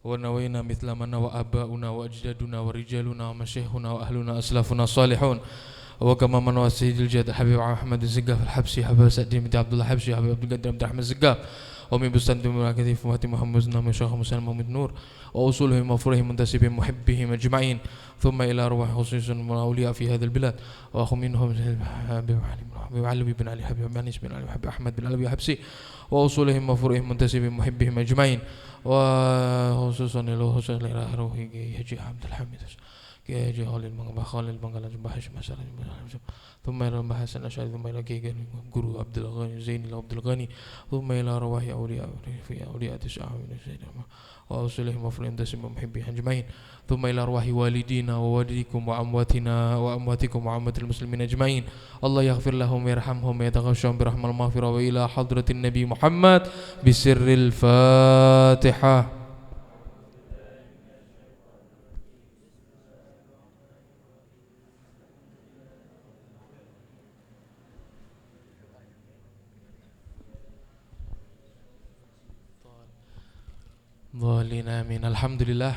ونوينا مثل ما نوى آباؤنا وأجدادنا ورجالنا ومشايخنا وأهلنا أسلافنا الصالحون وكما من نوى سيد الجاد حبيب أحمد الزقاف الحبسي حبيب سعد بن عبد الله الحبسي حبيب عبد القادر بن أحمد الزقاف ومن بستان دمراء فواتي محمد نام شيخ مسلم محمد نور وأصولهم وفرهم منتسبهم محبهم أجمعين ثم إلى أرواح خصوصا من الأولياء في هذا البلاد وأخو منهم حبيب علوي بن علي حبيب أنيس بن علي حبيب أحمد بن علوي حبسي وأصولهم وفرهم منتسبهم محبهم أجمعين وخصوصا إلى روح حجي عبد الحميد كي خالد بنغال بحش مسألة ثم إلى بحسن أشعري ثم إلى كي guru Abdul Ghani Zainil Abdul Ghani ثم إلى أرواح أولياء تسعة من السيدة وأوصلهم وفرهم تسمى محبي أجمعين ثم إلى أرواح والدينا ووالديكم وأمواتنا وأمواتكم وأموات المسلمين أجمعين الله يغفر لهم ويرحمهم ويتغشهم برحمة المغفرة وإلى حضرة النبي محمد بسر الفاتحة. Dhalin amin. Alhamdulillah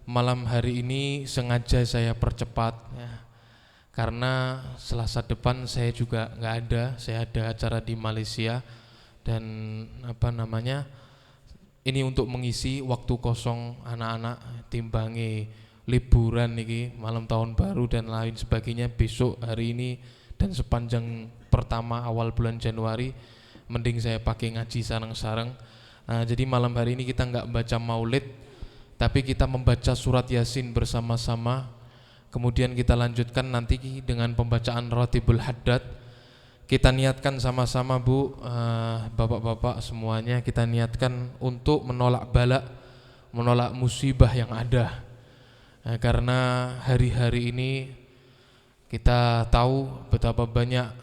malam hari ini sengaja saya percepat ya, karena Selasa depan saya juga nggak ada, saya ada acara di Malaysia dan ini untuk mengisi waktu kosong anak-anak timbangi liburan niki malam tahun baru dan lain sebagainya besok hari ini dan sepanjang pertama awal bulan Januari mending saya pakai ngaji sareng-sareng. Nah, jadi malam hari ini kita nggak baca maulid, tapi kita membaca surat Yasin bersama-sama. Kemudian kita lanjutkan nanti dengan pembacaan Ratibul Haddad. Kita niatkan sama-sama Bu, bapak-bapak semuanya, kita niatkan untuk menolak bala, menolak musibah yang ada. Karena hari-hari ini kita tahu betapa banyak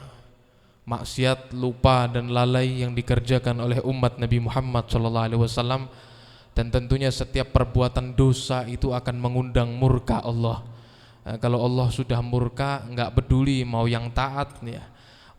maksiat, lupa dan lalai yang dikerjakan oleh umat Nabi Muhammad SAW, dan tentunya setiap perbuatan dosa itu akan mengundang murka Allah. Kalau Allah sudah murka, nggak peduli mau yang taat ya,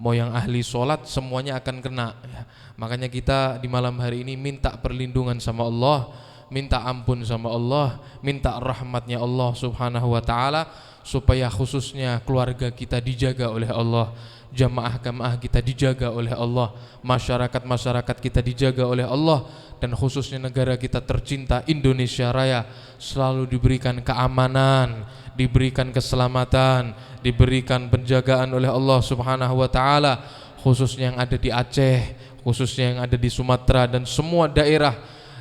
mau yang ahli sholat, semuanya akan kena ya. Makanya kita di malam hari ini minta perlindungan sama Allah, minta ampun sama Allah, minta rahmatnya Allah subhanahu wa ta'ala, supaya khususnya keluarga kita dijaga oleh Allah, jamaah-jamaah kita dijaga oleh Allah, masyarakat-masyarakat kita dijaga oleh Allah, dan khususnya negara kita tercinta Indonesia Raya selalu diberikan keamanan, diberikan keselamatan, diberikan penjagaan oleh Allah subhanahu wa ta'ala, khususnya yang ada di Aceh, khususnya yang ada di Sumatera dan semua daerah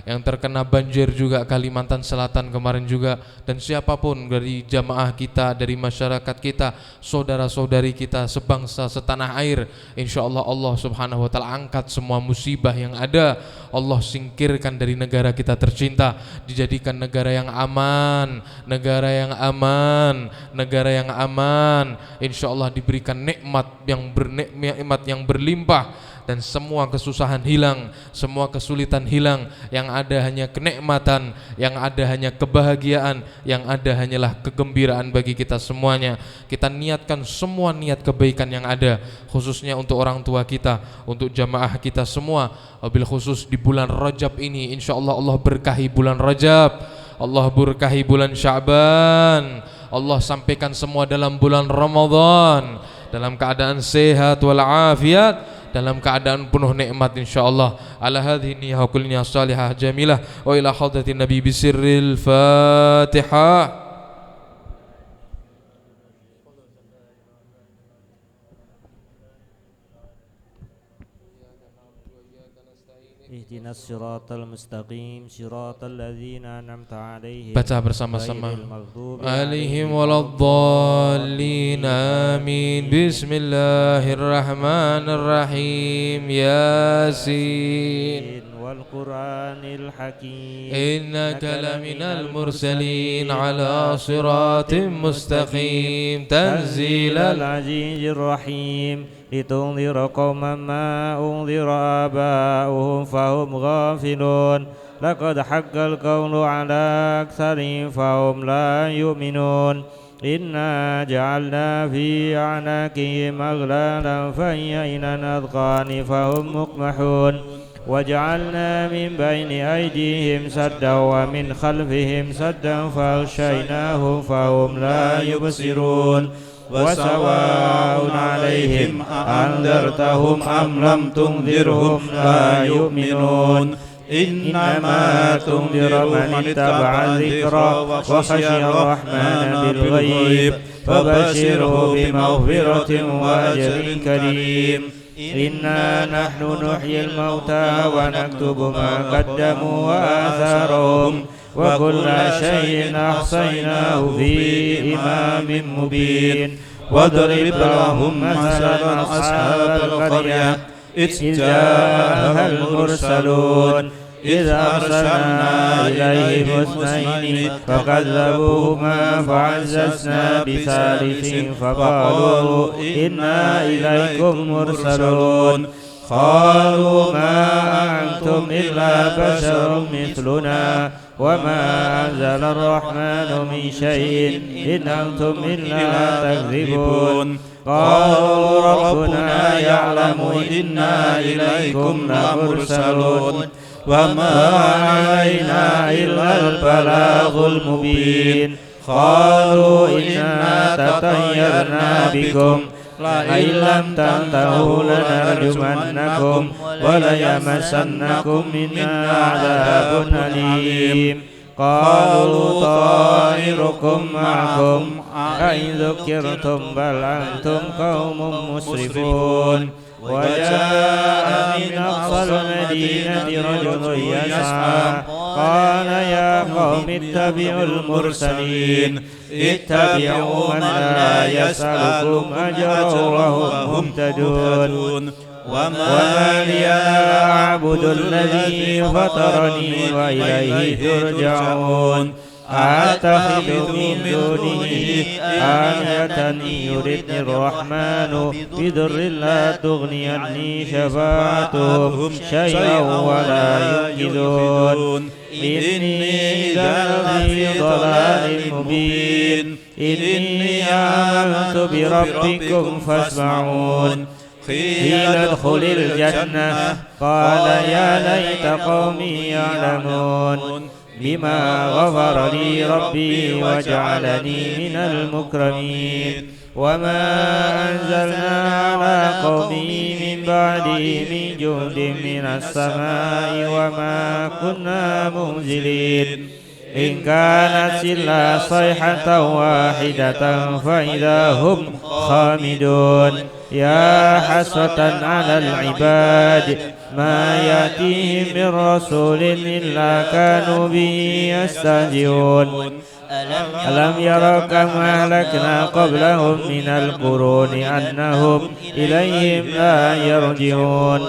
yang terkena banjir juga, Kalimantan Selatan kemarin juga, dan siapapun dari jamaah kita, dari masyarakat kita, saudara-saudari kita sebangsa setanah air, insyaallah Allah subhanahu wa ta'ala angkat semua musibah yang ada, Allah singkirkan dari negara kita tercinta, dijadikan negara yang aman, negara yang aman, negara yang aman, insyaallah diberikan nikmat yang berlimpah, dan semua kesusahan hilang, semua kesulitan hilang, yang ada hanya kenikmatan, yang ada hanya kebahagiaan, yang ada hanyalah kegembiraan bagi kita semuanya. Kita niatkan semua niat kebaikan yang ada, khususnya untuk orang tua kita, untuk jamaah kita semua, wabil khusus di bulan Rajab ini, insyaallah Allah berkahi bulan Rajab, Allah berkahi bulan Sya'ban, Allah sampaikan semua dalam bulan Ramadan dalam keadaan sehat walafiat, dalam keadaan penuh nikmat insyaallah. Ala hadhihi niyyah kullinya salihah jamilah wa ila hadratin nabi bisirril Fatihah. Ihdinas siratal mustaqim siratal ladzina an'amta 'alaihim. Baca bersama-sama. Alaihim waladdallin. Amin. Bismillahirrahmanirrahim. Yasin wal Qur'anil hakim. Innaka laminal mursalin ala siratim mustaqim. Tanzilal azizir rahim. لتنذر قوما ما أنذر آباؤهم فهم غافلون لقد حق القول على أكثرهم فهم لا يؤمنون إنا جعلنا في أعناقهم أغلالا فهي إلى الأذقان فهم مقمحون وجعلنا من بين أيديهم سدا ومن خلفهم سدا فأغشيناهم فهم لا يبصرون وسواء عليهم أنذرتهم أم لم تنذرهم لا يؤمنون إنما تنذر من اتبع الذكر وخشي الرحمن بالغيب فبشره بمغفرة وأجر كريم إنا نحن نحيي الموتى ونكتب ما قدموا وآثارهم وكل شيء أحصيناه في إمام مبين واضرب لهم مثلا أصحاب القرية إذ جاءها المرسلون إذ أرسلنا إليهم اثنين فكذبوهما فعززنا بثالث فقالوا إنا إليكم مرسلون قالوا ما أنتم إلا بشر مثلنا وما أنزل الرحمن من شيء إن أنتم إلا تكذبون قالوا ربنا يعلم إنا إليكم لمرسلون وما علينا إلا البلاغ المبين قالوا إنا تطيرنا بكم لئن لم تنتهوا لنرجمنكم وليمسنكم منا عذاب أليم قالوا طائركم معكم أئن ذكرتم بل أنتم قوم مسرفون وجاء من أقصى المدينة رجل يسعى قال يا قوم اتبعوا المرسلين اتبعوا من لا يسألكم أجرا وهم مهتدون وما لي لا أعبد الذي فطرني وإليه ترجعون أتخذ من دونه آلهة يردني الرحمن بضر لا تغني عني شفاعتهم شيئا ولا ينقذون إني إذا لفي ضلال مبين إني آمنت بربكم فاسمعون قيل ادخل الجنة قال يا ليت قومي يعلمون بما غفر لي ربي وجعلني من المكرمين وما أنزلنا على قومه من بعده من جند من السماء وما كنا منزلين إن كانت إلا صيحة واحدة فإذا هم خامدون يا حسرة على العباد ما يأتيهم من رسول إلا كانوا به يستهزئون ألم يروا كم أهلكنا قبلهم من القرون أنهم إليهم لا يرجعون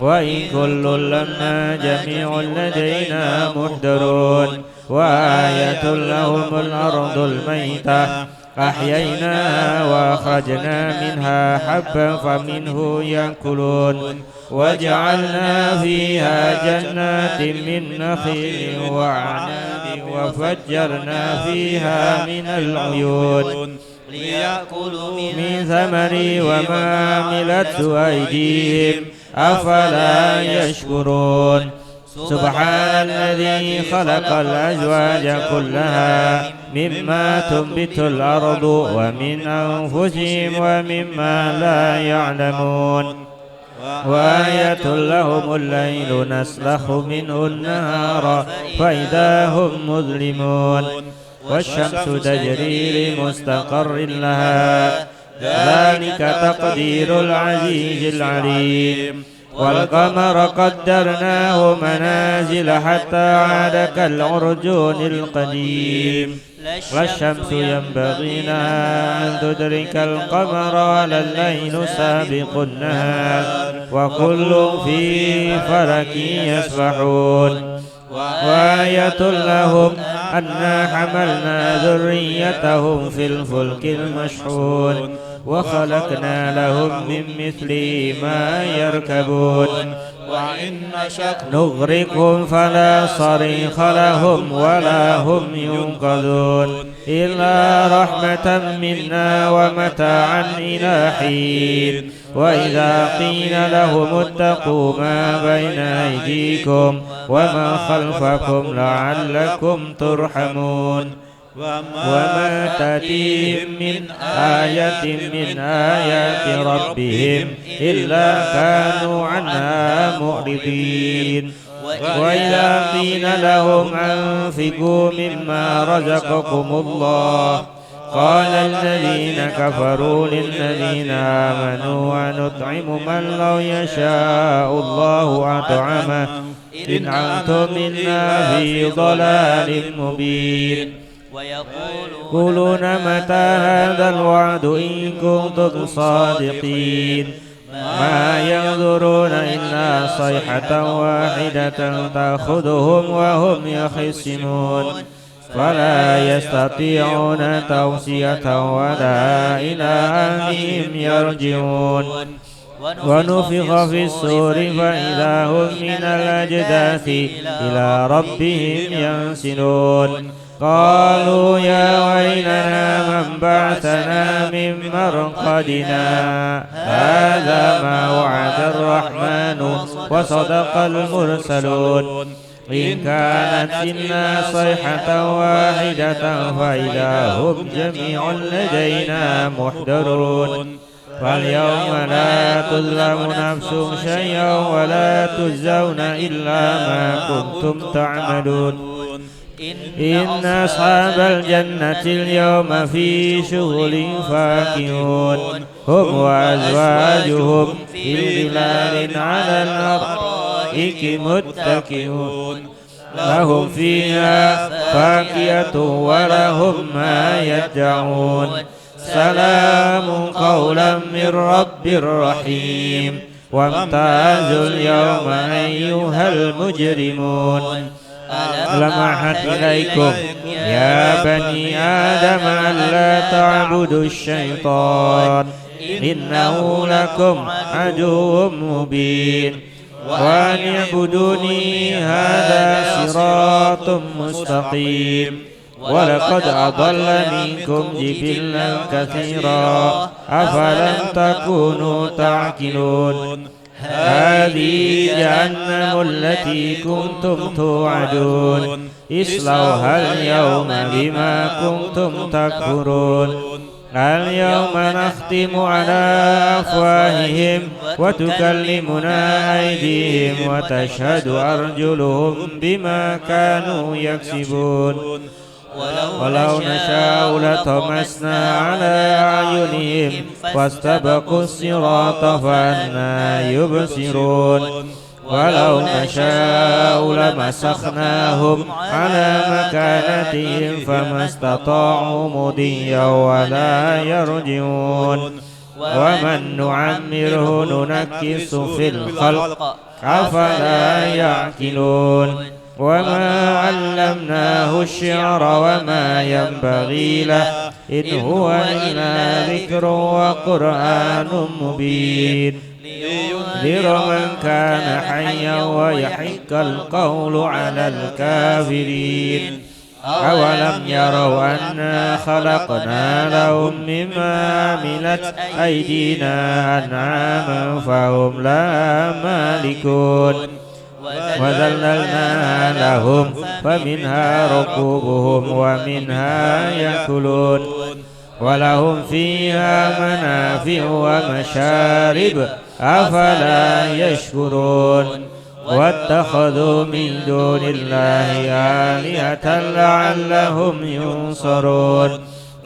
وإن كل لما جميع لدينا محضرون وآية لهم الأرض الميتة أحييناها وأخرجنا منها حبا فمنه يأكلون وجعلنا فيها جنات من نخيل وعناب وفجرنا فيها من العيون ليأكلوا من ثمره وما عملته أيديهم أفلا يشكرون سبحان الذي خلق الأزواج كلها مما تنبت الأرض ومن أنفسهم ومما لا يعلمون وآية لهم الليل نسلخ منه النهار فإذا هم مظلمون والشمس تجري لمستقر لها ذلك تقدير العزيز العليم والقمر قدرناه منازل حتى عاد كالعرجون القديم لا الشمس ينبغي لها أن تدرك القمر ولا الليل سابق النهار وكل في فلك يسبحون وآية لهم أنا حملنا ذريتهم في الفلك المشحون وخلقنا لهم من مثله ما يركبون وإن نشأ نغرقهم فلا صريخ لهم ولا هم ينقذون إلا رحمة منا ومتاعا إلى حين وإذا قيل لهم اتقوا ما بين أيديكم وما خلفكم لعلكم ترحمون وما تأتيهم من آية من آيات ربهم إلا كانوا عنها معرضين وإذا قيل لهم أنفقوا مما رزقكم الله قال الذين كفروا للذين آمنوا ونطعم من لو يشاء الله أطعمه إن أنتم إلا في ضلال مبين ويقولون متى هذا الوعد إن كنتم صادقين ما ينظرون إلا صيحة واحدة تأخذهم وهم يخصمون فلا يستطيعون توصية ولا إلى أهلهم يرجعون ونفخ في الصور فإذا هم من الأجداث إلى ربهم ينسلون قالوا يا ويلنا من بعثنا من مرقدنا هذا ما وعد الرحمن وصدق المرسلون إن كانت إلا صيحة واحدة فإذا هم جميع لدينا محضرون فاليوم لا تظلم نفس شيئا ولا تجزون إلا ما كنتم تعملون إن أصحاب الجنة اليوم في شغل فاكهون هم وأزواجهم في ظلال على الأرائك متكئون لهم فيها فاكهة ولهم ما يدعون سلام قولا من رب رحيم وامتازوا اليوم أيها المجرمون ألم أعهد إليكم يا بني آدم ألا تعبدوا الشيطان إنه لكم عدو مبين وأن اعبدوني هذا صراط مستقيم ولقد أضل منكم جبلا كثيرا أفلم تكونوا تعقلون هذه جهنم التي كنتم توعدون اصلوها اليوم بما كنتم تكفرون اليوم نختم على أفواههم وتكلمنا أيديهم وتشهد أرجلهم بما كانوا يكسبون ولو نشاء لطمسنا على أعينهم فاستبقوا الصراط فأنى يبصرون ولو نشاء لمسخناهم على مكانتهم فما استطاعوا مضيا ولا يرجعون ومن نعمره ننكس في الخلق أفلا يعقلون وما علمناه الشعر وما ينبغي له إن هو إلا ذكر وقرآن مبين لينذر من كان حيا ويحق القول على الكافرين أولم يروا أنا خلقنا لهم مما عملت أيدينا أنعاما فهم لها مالكون وذللناها لهم فمنها ركوبهم ومنها يأكلون ولهم فيها منافع ومشارب أفلا يشكرون واتخذوا من دون الله آلهة لعلهم ينصرون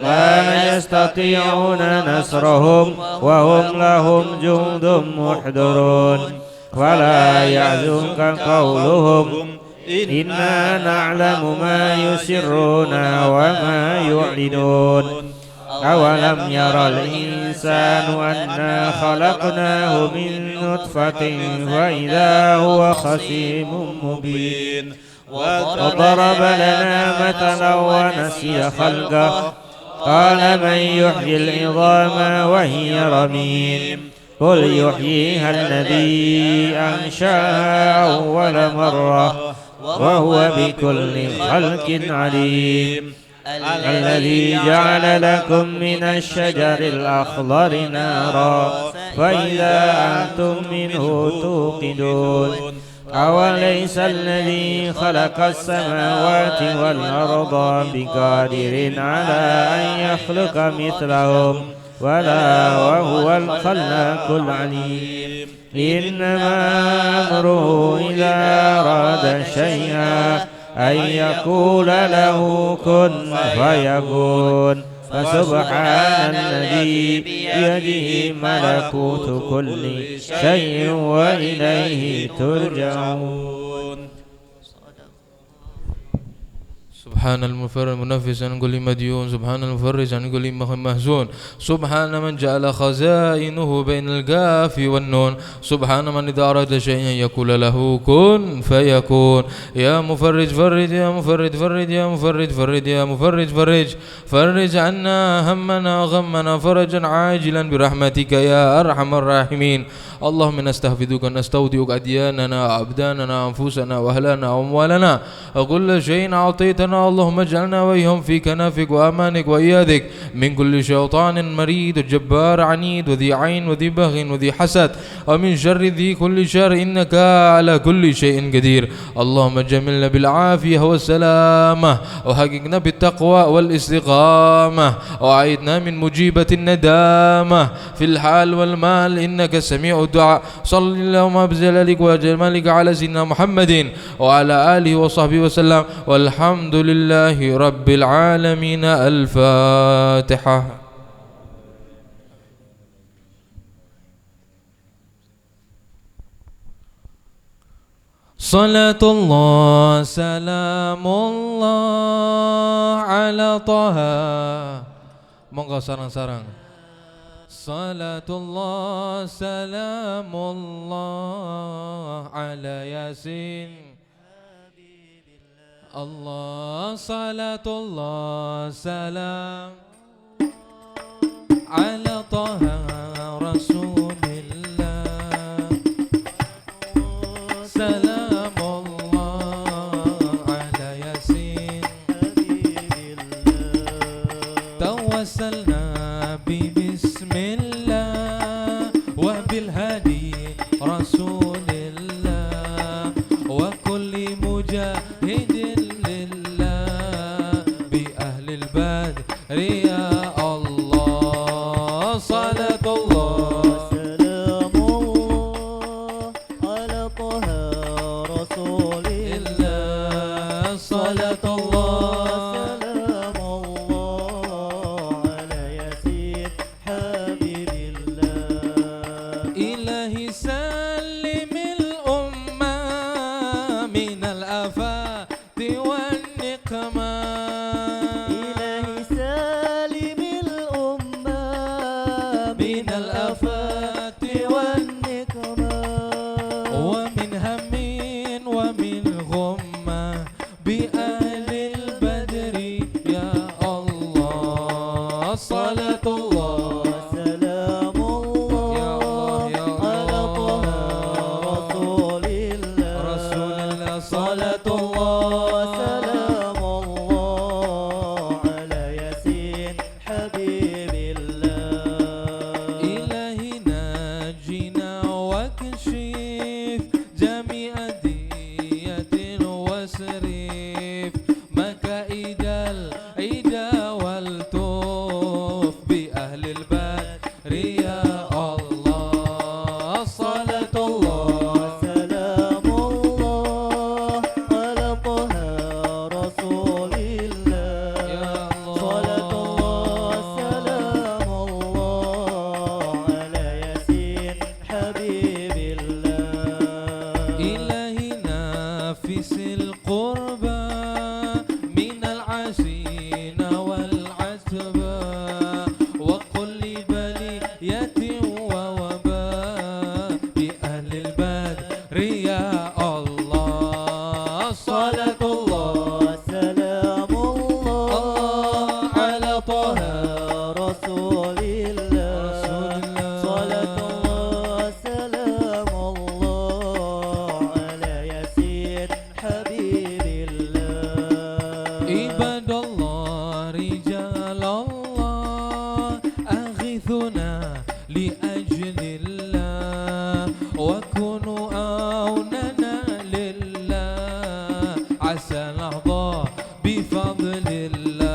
لا يستطيعون نصرهم وهم لهم جند محضرون ولا يحزنك قولهم إنا نعلم ما يسرون وما يعلنون أولم يرى الإنسان أنا خلقناه من نطفة فإذا هو خصيم مبين وضرب لنا مثلا ونسي خلقه قال من يحيي العظام وهي رميم قل يحييها الذي أنشأها أول مرة وهو بكل خلق عليم الذي جعل لكم من الشجر الأخضر نارا فإذا أنتم منه توقدون أوليس الذي خلق السماوات والأرض بقادر على أن يخلق مثلهم ولا وهو الخلاق العليم إنما أمره إذا أراد شيئا أن يقول له كن فيكون فسبحان الذي بيده ملكوت كل شيء وإليه ترجعون. سبحان المنفس عن كل مديون سبحان المفرج عن كل مهزون سبحان من جعل خزائنه بين الكاف والنون سبحان من إذا أراد شيئا يقول له كن فيكون يا مفرج فرج يا مفرج فرج يا مفرج فرج يا مفرج فرج عنا همنا وغمنا فرجا عاجلا برحمتك يا أرحم الراحمين. اللهم نستحفظك ونستودعك أدياننا أبداننا أنفسنا وأهلنا وأموالنا وكل شيء أعطيتنا اللهم اجعلنا وإياهم في كنافك وأمانك وإيادك من كل شيطان مريد وجبار عنيد وذي عين وذي بغ وذي حسد ومن شر ذي كل شر إنك على كل شيء قدير. اللهم جملنا بالعافية والسلامة وحققنا بالتقوى والاستقامة وأعيدنا من مجيبة الندامة في الحال والمال إنك سميع الدعاء. صل اللهم بجلالك وجمالك على سيدنا محمد وعلى آله وصحبه وسلم والحمد لله رب العالمين. الفاتحة. صلاة الله سلام الله على طه. Monggo sarang-sarang. Salatullah salamullah ala yasin Allah salatullah salam ala taha rasulillah salamullah ala yasin tawassalna bismillah wa bilhadi rasulillah wa kulli mujahidin lillah bi ahli al-badri ya Allah. Salatullah salamullah ala taha rasulillah salatullah Ibadallah rijalallah aghithuna li ajlillah wa kunu aunana lillah asa nahda bifadlillah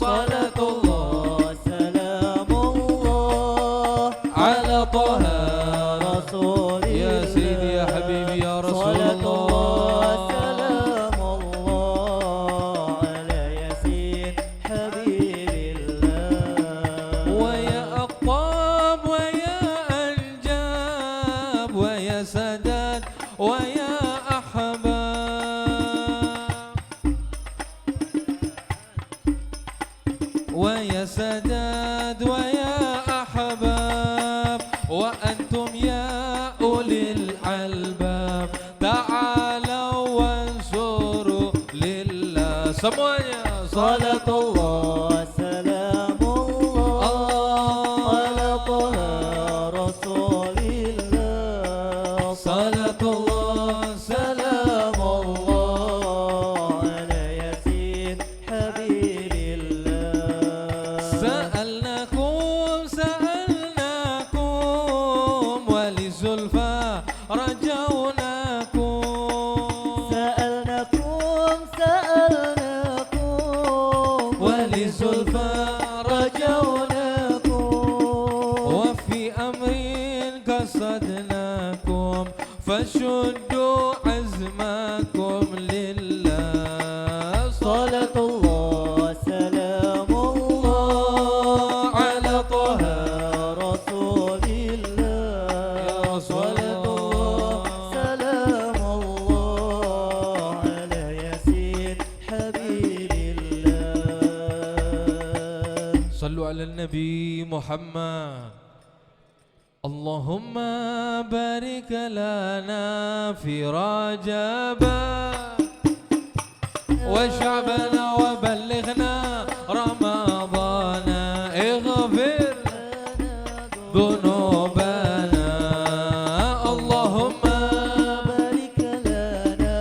salatullah salamullah ala taha rasulillah ya sayyidi ya habibi ya rasulullah ويا سداد ويا أحباب وأنتم يا أولي الألباب تعالوا وانصروا لله semuanya صلاة الله سلام الله على طه رسول الله صلاة الله سلام الله على ياسين حبيب سألناكم ولزلفى رجوناكم سألناكم ولزلفى رجوناكم وفي أمر قصدناكم فشدوا عزمكم لله صلاة الله سلام الله على طه رسول الله صلاة الله سلام الله على ياسين حبيب الله صلوا على النبي محمد اللهم بارك لنا في رجب وشعبنا وبلغنا رمضان اغفر ذنوبنا اللهم بارك لنا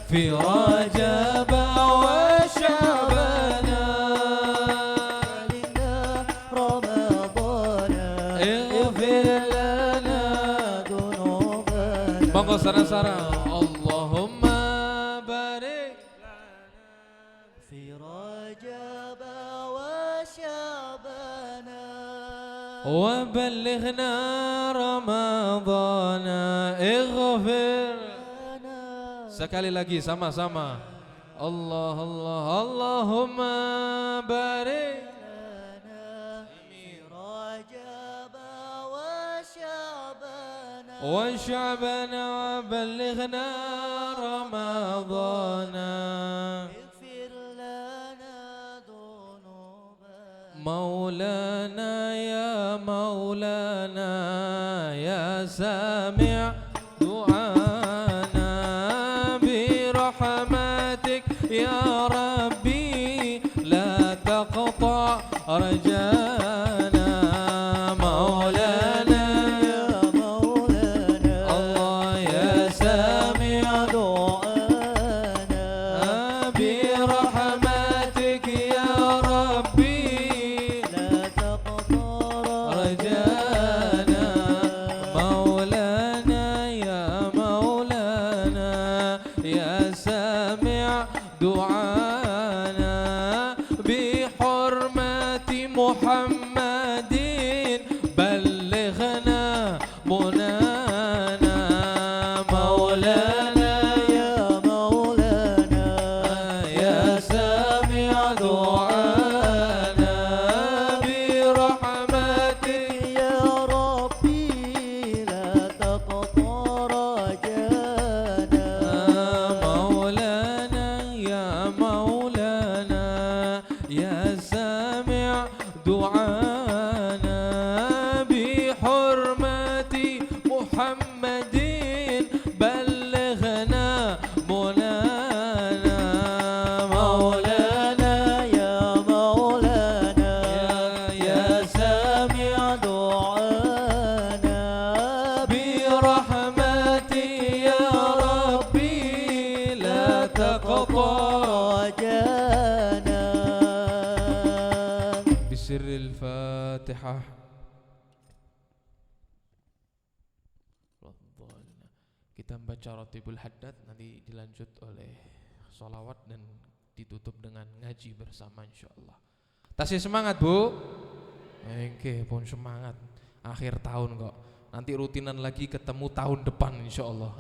في رجب وشعبنا بلغنا رمضان اغفر لنا ذنوبنا monggo sareng-sareng Allahumma barik في رجب وشعبان وبلغنا رمضان اغفر sekali lagi sama-sama Allah Allah Allahumma barik في رجب وشعبان وشعبنا وبلغنا رمضان اغفر لنا ذنوبنا مولانا يا مولانا يا سامع دعانا برحمتك يا ربي لا تقطع رجانا مولانا يا مولانا الله يا سامع دعانا برحمتك يا ربي لا تقطع رجانا مولانا يا مولانا يا سامع دعانا بحرمة محمد بلغنا منانا مولانا يا مولانا يا سامع دعانا برحمتك يا ربي لا تقطع رجانا مولانا يا مولانا يا سامع دعانا بحرمة محمد بلغنا منانا مولانا يا مولانا يا سامع دعانا برحمتي يا ربي لا تقطع رجانا Al-Fatihah. Kita baca Ratibul Haddad, nanti dilanjut oleh sholawat dan ditutup dengan ngaji bersama insyaallah. Tasih semangat Bu. Oke, pun semangat. Akhir tahun kok. Nanti rutinan lagi ketemu tahun depan insyaallah.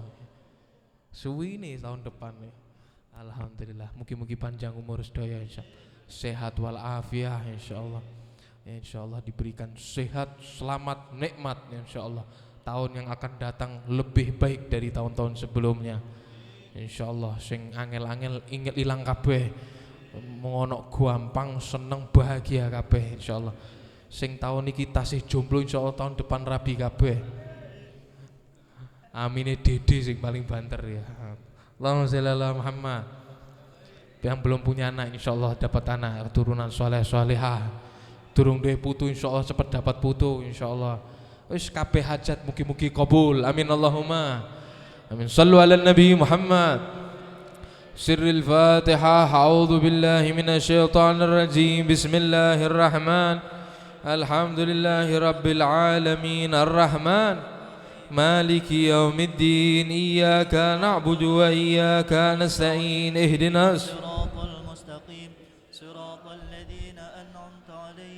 Suwi nih tahun depan nih. Alhamdulillah. Mugi-mugi panjang umur sedaya insyaallah. Sehat wal afiah insyaallah. Insyaallah diberikan sehat, selamat, nikmat insyaallah. Tahun yang akan datang lebih baik dari tahun-tahun sebelumnya. Insyaallah sing angel-angel inget ilang kabeh. Ngono gampang, seneng, bahagia kabeh insyaallah. Sing tahun iki tasih jomblo insyaallah tahun depan rabi kabeh. Amine Dede sing paling banter ya. Allahumma sholli ala Muhammad. Yang belum punya anak insyaallah dapat anak, turunan saleh salihah. Durung duwe putu insyaallah cepet dapat putu insyaallah. Wis kabeh hajat mugi-mugi kabul. Amin Allahumma. Amin. Shallu ala Nabi Muhammad. Sirril Fatihah. A'udzu billahi minasyaitonir rajim. Bismillahirrahman. Alhamdulillahi rabbil alamin. Arrahman. Maliki yaumiddin. Iyyaka na'budu wa iyyaka nasta'in. Ihdinas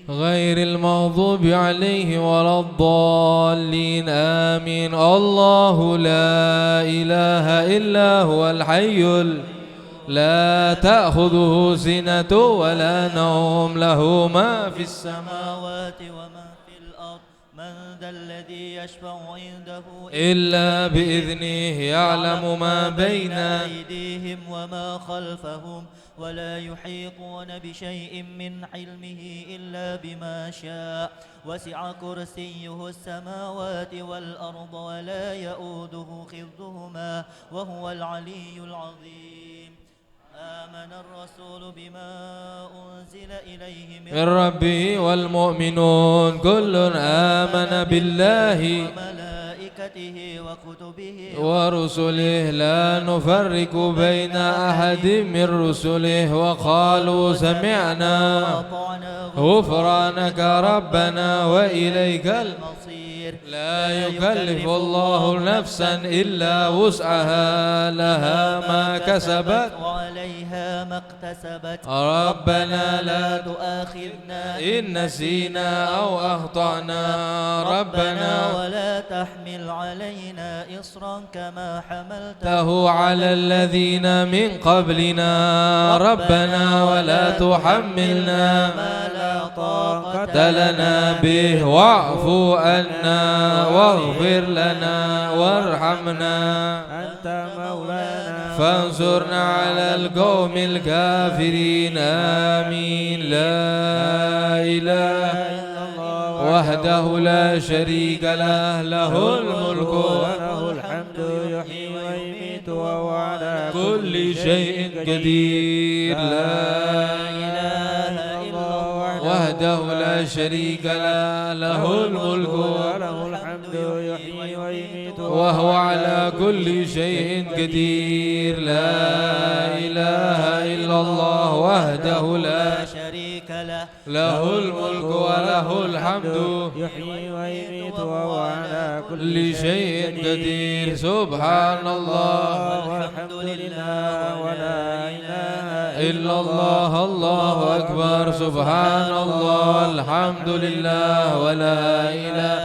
غير المغضوب عليه ولا الضالين آمين. الله لا إله إلا هو الحي لا تأخذه سنة ولا نوم له ما في السماوات وما في الأرض من ذا الذي يشفع عنده إلا بإذنه يعلم ما بين أيديهم وما خلفهم ولا يحيطون بشيء من علمه إلا بما شاء وسع كرسيه السماوات والأرض ولا يؤوده حفظهما وهو العلي العظيم. آمن الرسول بما أنزل إليه من ربه والمؤمنون كل آمن بالله وملائكته وكتبه ورسله لا نفرق بين أحد من رسله وقالوا سمعنا غفرانك ربنا وإليك المصير. لا يكلف الله نفسا إلا وسعها لها ما كسبت وعليها ما اكتسبت. ربنا لا تؤاخذنا إن نسينا أو أخطأنا ربنا ولا تحمل علينا إصرا كما حملته على الذين من قبلنا ربنا ولا تحملنا ما لا طاقة لنا به واعف عنا واغفر لنا وارحمنا أنت مولانا فانصرنا على القوم الكافرين آمين. لا إله إلا الله وحده لا شريك له له الملك وله الحمد يحيي ويميت وهو على كل شيء قدير. لا إله إلا الله وحده لا شريك له له الملك وله الحمد يحيي ويميت وهو على كل شيء قدير. لا إله إلا الله وحده لا شريك له له الملك وله الحمد يحيي ويميت وهو على كل شيء قدير. سبحان الله والحمد لله ولا إله إلا الله. الله أكبر. سبحان الله الحمد لله ولا إله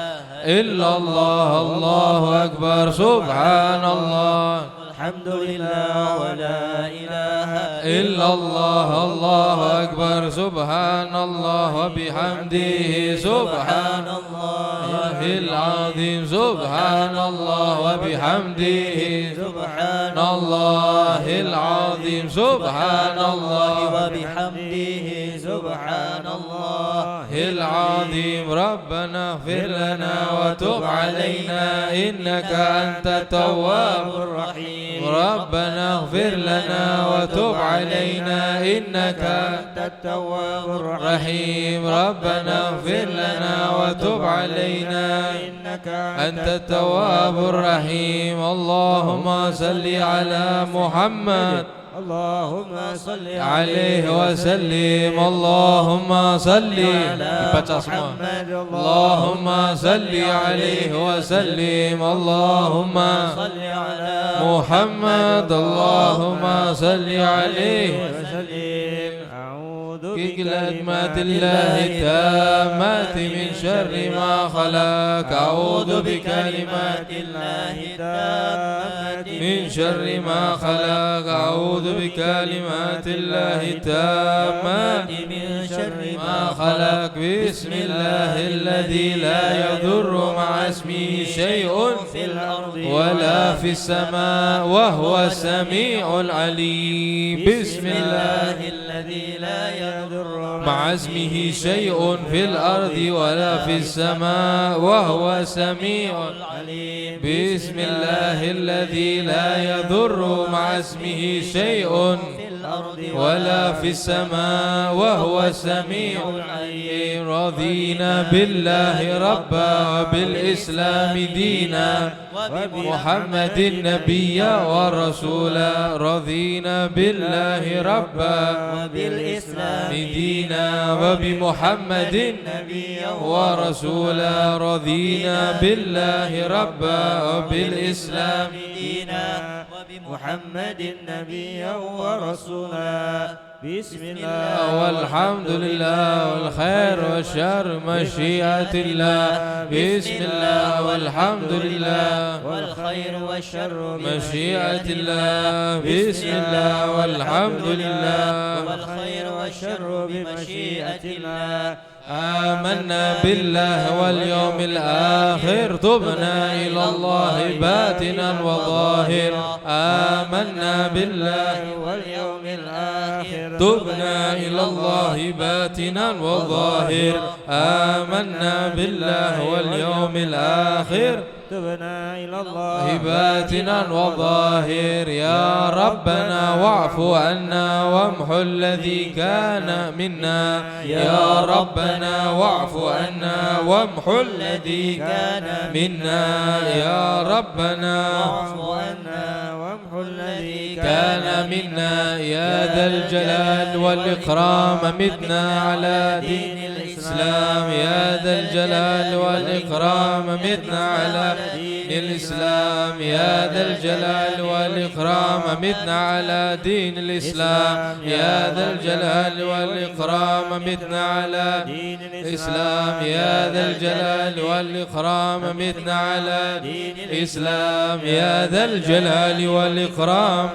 إلا الله. الله أكبر. سبحان الله الحمد لله ولا إله إلا الله. الله أكبر. سبحان الله وبحمده سبحان الله العظيم. سبحان الله وبحمده سبحان الله العظيم. سبحان الله وبحمده سبحان الله العظيم. ربنا اغفر لنا وتب علينا إنك أنت التواب الرحيم. ربنا اغفر لنا وتب علينا إنك أنت التواب الرحيم. ربنا اغفر لنا وتب علينا إنك أنت التواب الرحيم. اللهم صل على محمد اللهم صل عليه وسلم اللهم صل dibaca semua اللهم صل عليه وسلم اللهم صل على محمد اللهم صل عليه وسلم أعوذ بكلمات الله التامات من شر ما خلق أعوذ بكلمات الله التامات من شر ما خلق أعوذ بكلمات الله التامات من شر ما خلق بسم الله الذي لا يضر مع اسمه شيء في الأرض ولا في السماء وهو السميع العليم بسم الله الذي لا يضر مع اسمه شيء في الأرض ولا في السماء وهو السميع العليم بسم الله الذي لا يضر مع اسمه شيء في الأرض ولا في السماء وهو السميع العليم رضينا بالله ربا وبالإسلام دينا وبمحمد نبيا ورسولا رضينا بالله ربا وبالإسلام دينا وبمحمد نبيا ورسولا رضينا بالله ربا وبالإسلام دينا وبمحمد نبيا ورسولا بسم الله والحمد لله والخير والشر مشيئة الله بسم الله والحمد لله والخير والشر مشيئة الله بسم الله والحمد لله والخير والشر بمشيئة الله آمنا بالله واليوم الآخر تبنا إلى الله باطنا وظاهر آمنا بالله واليوم الآخر تبنا إلى الله باطنا وظاهر آمنا بالله واليوم الآخر تبنا إلى الله باطنا وظاهر يا ربنا واعف عنا وامحو الذي كان منا يا ربنا واعف عنا وامحو الذي كان منا يا ربنا واعف عنا وامحو الذي كان منا يا ذا الجلال والإكرام متنا على دين الإسلام يا ذا الجلال والإكرام متنا على دين الإسلام يا ذا الجلال والإكرام متنا على دين الإسلام يا ذا الجلال والإكرام متنا على دين الإسلام يا ذا الجلال والإكرام متنا على دين الإسلام يا ذا الجلال والإكرام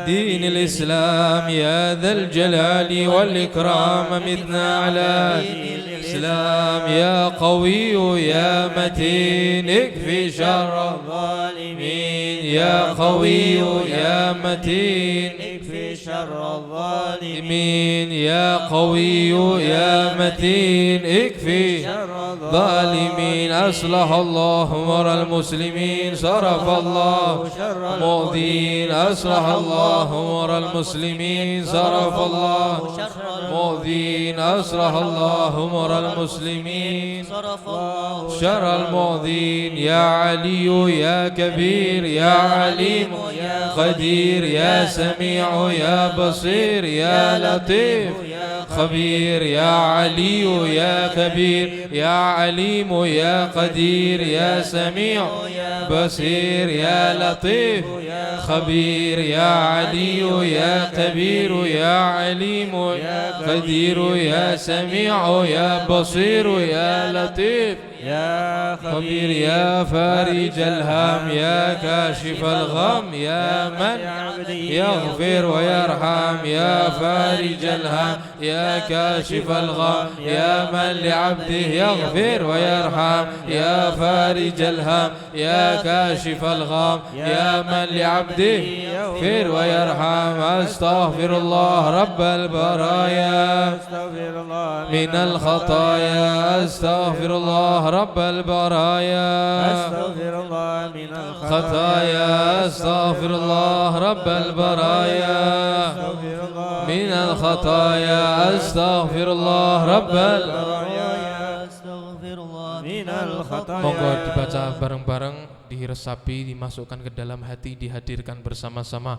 دين الإسلام يا ذا الجلال والإكرام متنا على دين الإسلام يا قوي يا متين اكفي شر الظالمين يا قوي يا متين اكفي شر الظالمين يا قوي يا متين اكفي شر ظالمين أصلح الله أمر المسلمين صرف الله مؤذين أصلح الله أمر المسلمين صرف الله مؤذين أصلح الله أمر المسلمين صرف الله شر المؤذين يا علي يا كبير يا عليم يا قدير يا سميع يا بصير يا لطيف خبير يا علي يا كبير يا عليم يا قدير يا سميع بصير يا لطيف خبير يا علي يا كبير يا عليم يا قدير يا سميع يا بصير يا لطيف يا خبير يا فارج الهم يا كاشف الغم يا من يغفر ويرحم يا فارج الهم يا كاشف الغم يا من لعبده يغفر ويرحم يا فارج الهم يا كاشف الغم يا من لعبده يغفر ويرحم أستغفر الله رب البرايا استغفر الله من الخطايا أستغفر الله رب البرايا استغفر الله من الخطايا خطايا أستغفر الله رب البرايا استغفر الله من الخطايا أستغفر الله رب البرايا استغفر الله من الخطايا Monggo dibaca bareng-bareng, diresapi, dimasukkan ke dalam hati, dihadirkan bersama-sama.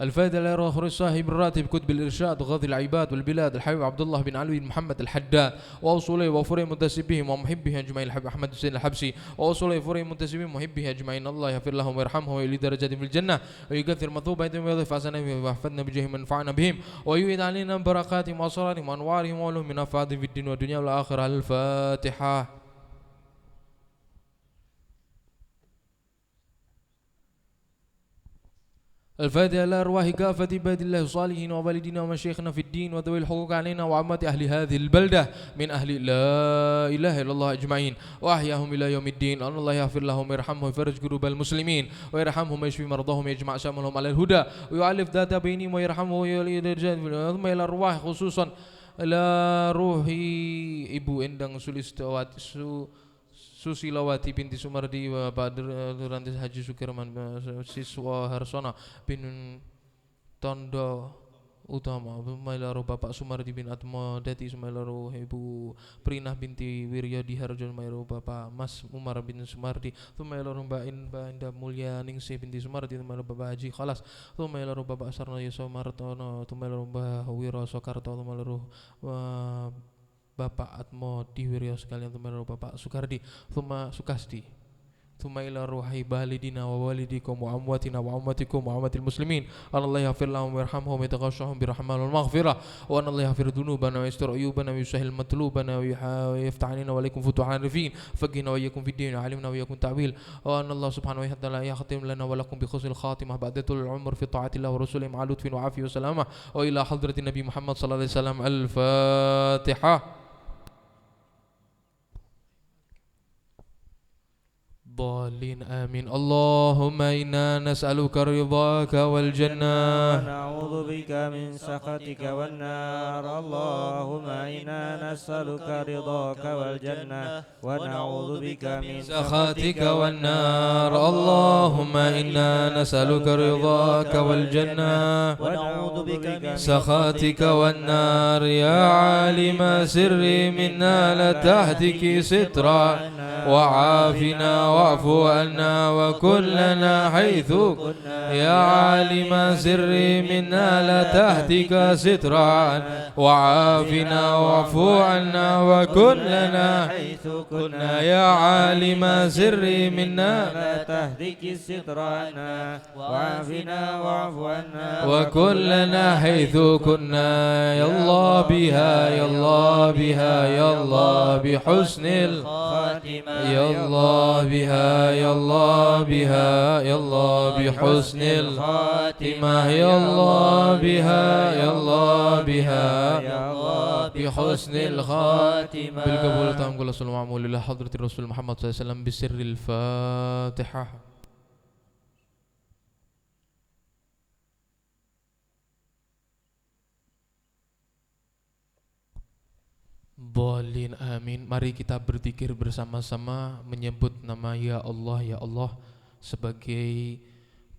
الفائدة إلى روح صاحب الراتب كتب الإرشاد غاضي العباد والبلاد الحبيب عبد الله بن علوي محمد الحداد وأوصله وفري منتسبهم ومحبه أجمعين الحبيب أحمد حسين الحبسي وأوصله وفري منتسبهم ومحبه أجمعين الله يغفر لهم ويرحمهم ويلي درجات في الجنة ويكثر مثوبتهم ويضيف حسنهم ويحفظنا بجاه من نفعنا بهم ويؤيد علينا بركاتهم وأسرارهم وأنوارهم وعلوم من أفعاد في الدين والدنيا والآخرة. الفاتحة. الفاتحة إلى أرواح كافة عباد الله الصالحين ووالدينا ومشايخنا في الدين وذوي الحقوق علينا وعامة أهل هذه البلدة من أهل لا إله إلا الله أجمعين وأحياهم إلى يوم الدين. أن الله يغفر لهم ويرحمهم ويفرج كروب المسلمين ويرحمهم ويشفي مرضاهم ويجمع شملهم على الهدى ويؤلف ذات بينهم ويرحمهم ويولي درجات. ثم إلى الأرواح خصوصا إلى روح Ibu Endang Susilawati binti Sumardi wa Badur Rantis Haji Sukirman siswa Harsona bin Tondo Utama Mailaru Bapak Sumardi bin Atmo Dati Sumailaru Ibu Prinah binti Wiryadi Harjon Mailaru Bapak Mas Umar bin Sumardi Sumailaru Mbak Indah Mulya Ningsih binti Sumardi Sumailaru Bapak Haji Khalas Sumailaru Bapak Sarno Yeso Martono Sumailaru Mbak Wiro Sokarto Sumailaru Bapak Atmo Diwiryo sekalian, Tumaila Bapak Sukardi, Tuma Sukasti, Tumaila ruhi balidina wa walidikum wa amwatina wa amwatikum wa amwatil muslimin. Allah yaghfir lahum wa yarhamhum wa yataghashahum birahmah wal maghfirah. Wa Allah yaghfir dhunubana wa yastur uyubana wa yusahhil matlubana wa yaftah alaina wa alaykum futuhan arifin. Faqihna wa iyyakum fid din wa alimna wa iyyakum ta'wil. Wa Allah subhanahu wa ta'ala yakhtim lana wa lakum bi khusnil khatimah ba'datul umr fi ta'atillah wa rasulih ma'a lutfin wa afiyah wa salamah. Wa ila hadratin Nabi Muhammad sallallahu alaihi wasallam. Al-Fatihah. ضالين آمين. اللهم إنا نسألك رضاك والجنة ونعوذ بك من سخطك والنار. اللهم إنا نسألك رضاك والجنة ونعوذ بك من سخطك والنار. اللهم إنا نسألك رضاك والجنة ونعوذ بك من سخطك والنار. يا عالم سري منا لا تهتك سترا وعافنا واعف عنا وكلنا حيث كنا. يا عالم سري منا لا تهتك سترا وعافنا واعف عنا وكلنا حيث كنا. يا عالم سري منا لا تهتك سترا وعافنا واعف عنا وكلنا حيث كنا. يا الله بها يا الله بها يا الله بحسن الخاتمة. يا الله بها يا الله بها يا الله بحسن الخاتمة. يا الله بها يا الله بها يا الله بحسن الخاتمة. بالقبول تام كل صلى الله عليه حضرة الرسول محمد صلى الله عليه وسلم بسر الفاتحة. Dhalin amin. Mari kita berzikir bersama-sama menyebut nama ya Allah sebagai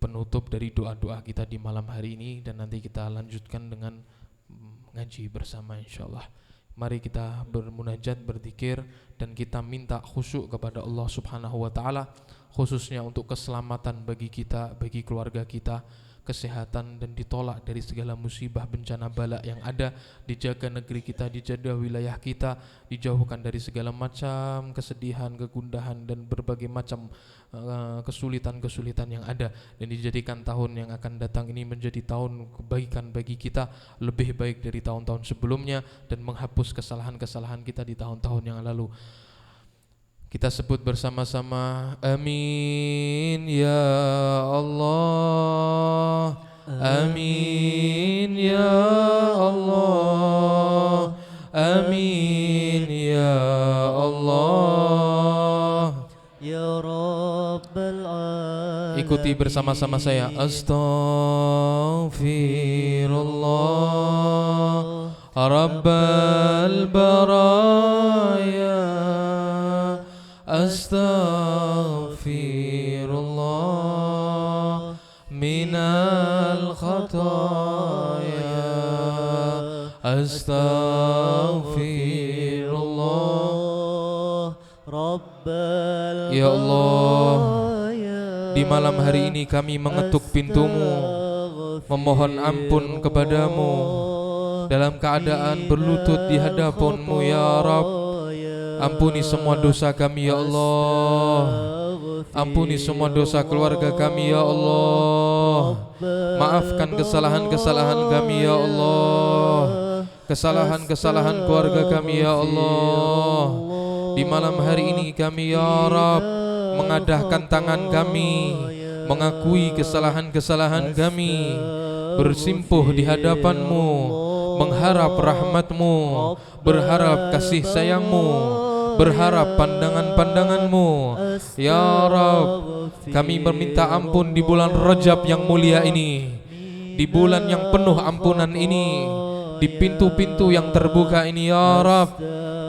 penutup dari doa-doa kita di malam hari ini, dan nanti kita lanjutkan dengan ngaji bersama insyaallah. Mari kita bermunajat, berzikir, dan kita minta khusyuk kepada Allah Subhanahu wa taala, khususnya untuk keselamatan bagi kita, bagi keluarga kita, kesehatan, dan ditolak dari segala musibah bencana bala yang ada, dijaga negeri kita, dijaga wilayah kita, dijauhkan dari segala macam kesedihan, kegundahan, dan berbagai macam kesulitan-kesulitan yang ada, dan dijadikan tahun yang akan datang ini menjadi tahun kebaikan bagi kita, lebih baik dari tahun-tahun sebelumnya, dan menghapus kesalahan-kesalahan kita di tahun-tahun yang lalu. Kita sebut bersama-sama, amin ya Allah, amin ya Allah, amin ya Allah ya Rabbal Alamin. Ikuti bersama-sama saya, astaghfirullah Rabbal baraya, astaghfirullah minal khataya, astaghfirullah Rabbal ya Allah, di malam hari ini kami mengetuk pintu-Mu memohon ampun kepadamu dalam keadaan berlutut di hadapan-Mu ya Rabb. Ampuni semua dosa kami ya Allah. Ampuni semua dosa keluarga kami ya Allah. Maafkan kesalahan-kesalahan kami ya Allah. Kesalahan-kesalahan keluarga kami ya Allah. Di malam hari ini kami ya Rabb mengadahkan tangan kami, mengakui kesalahan-kesalahan kami, bersimpuh di hadapan-Mu, mengharap rahmat-Mu, berharap kasih sayang-Mu, berharap pandangan-pandangan-Mu ya Rabb. Kami meminta ampun di bulan Rajab yang mulia ini, di bulan yang penuh ampunan ini, di pintu-pintu yang terbuka ini ya Rabb.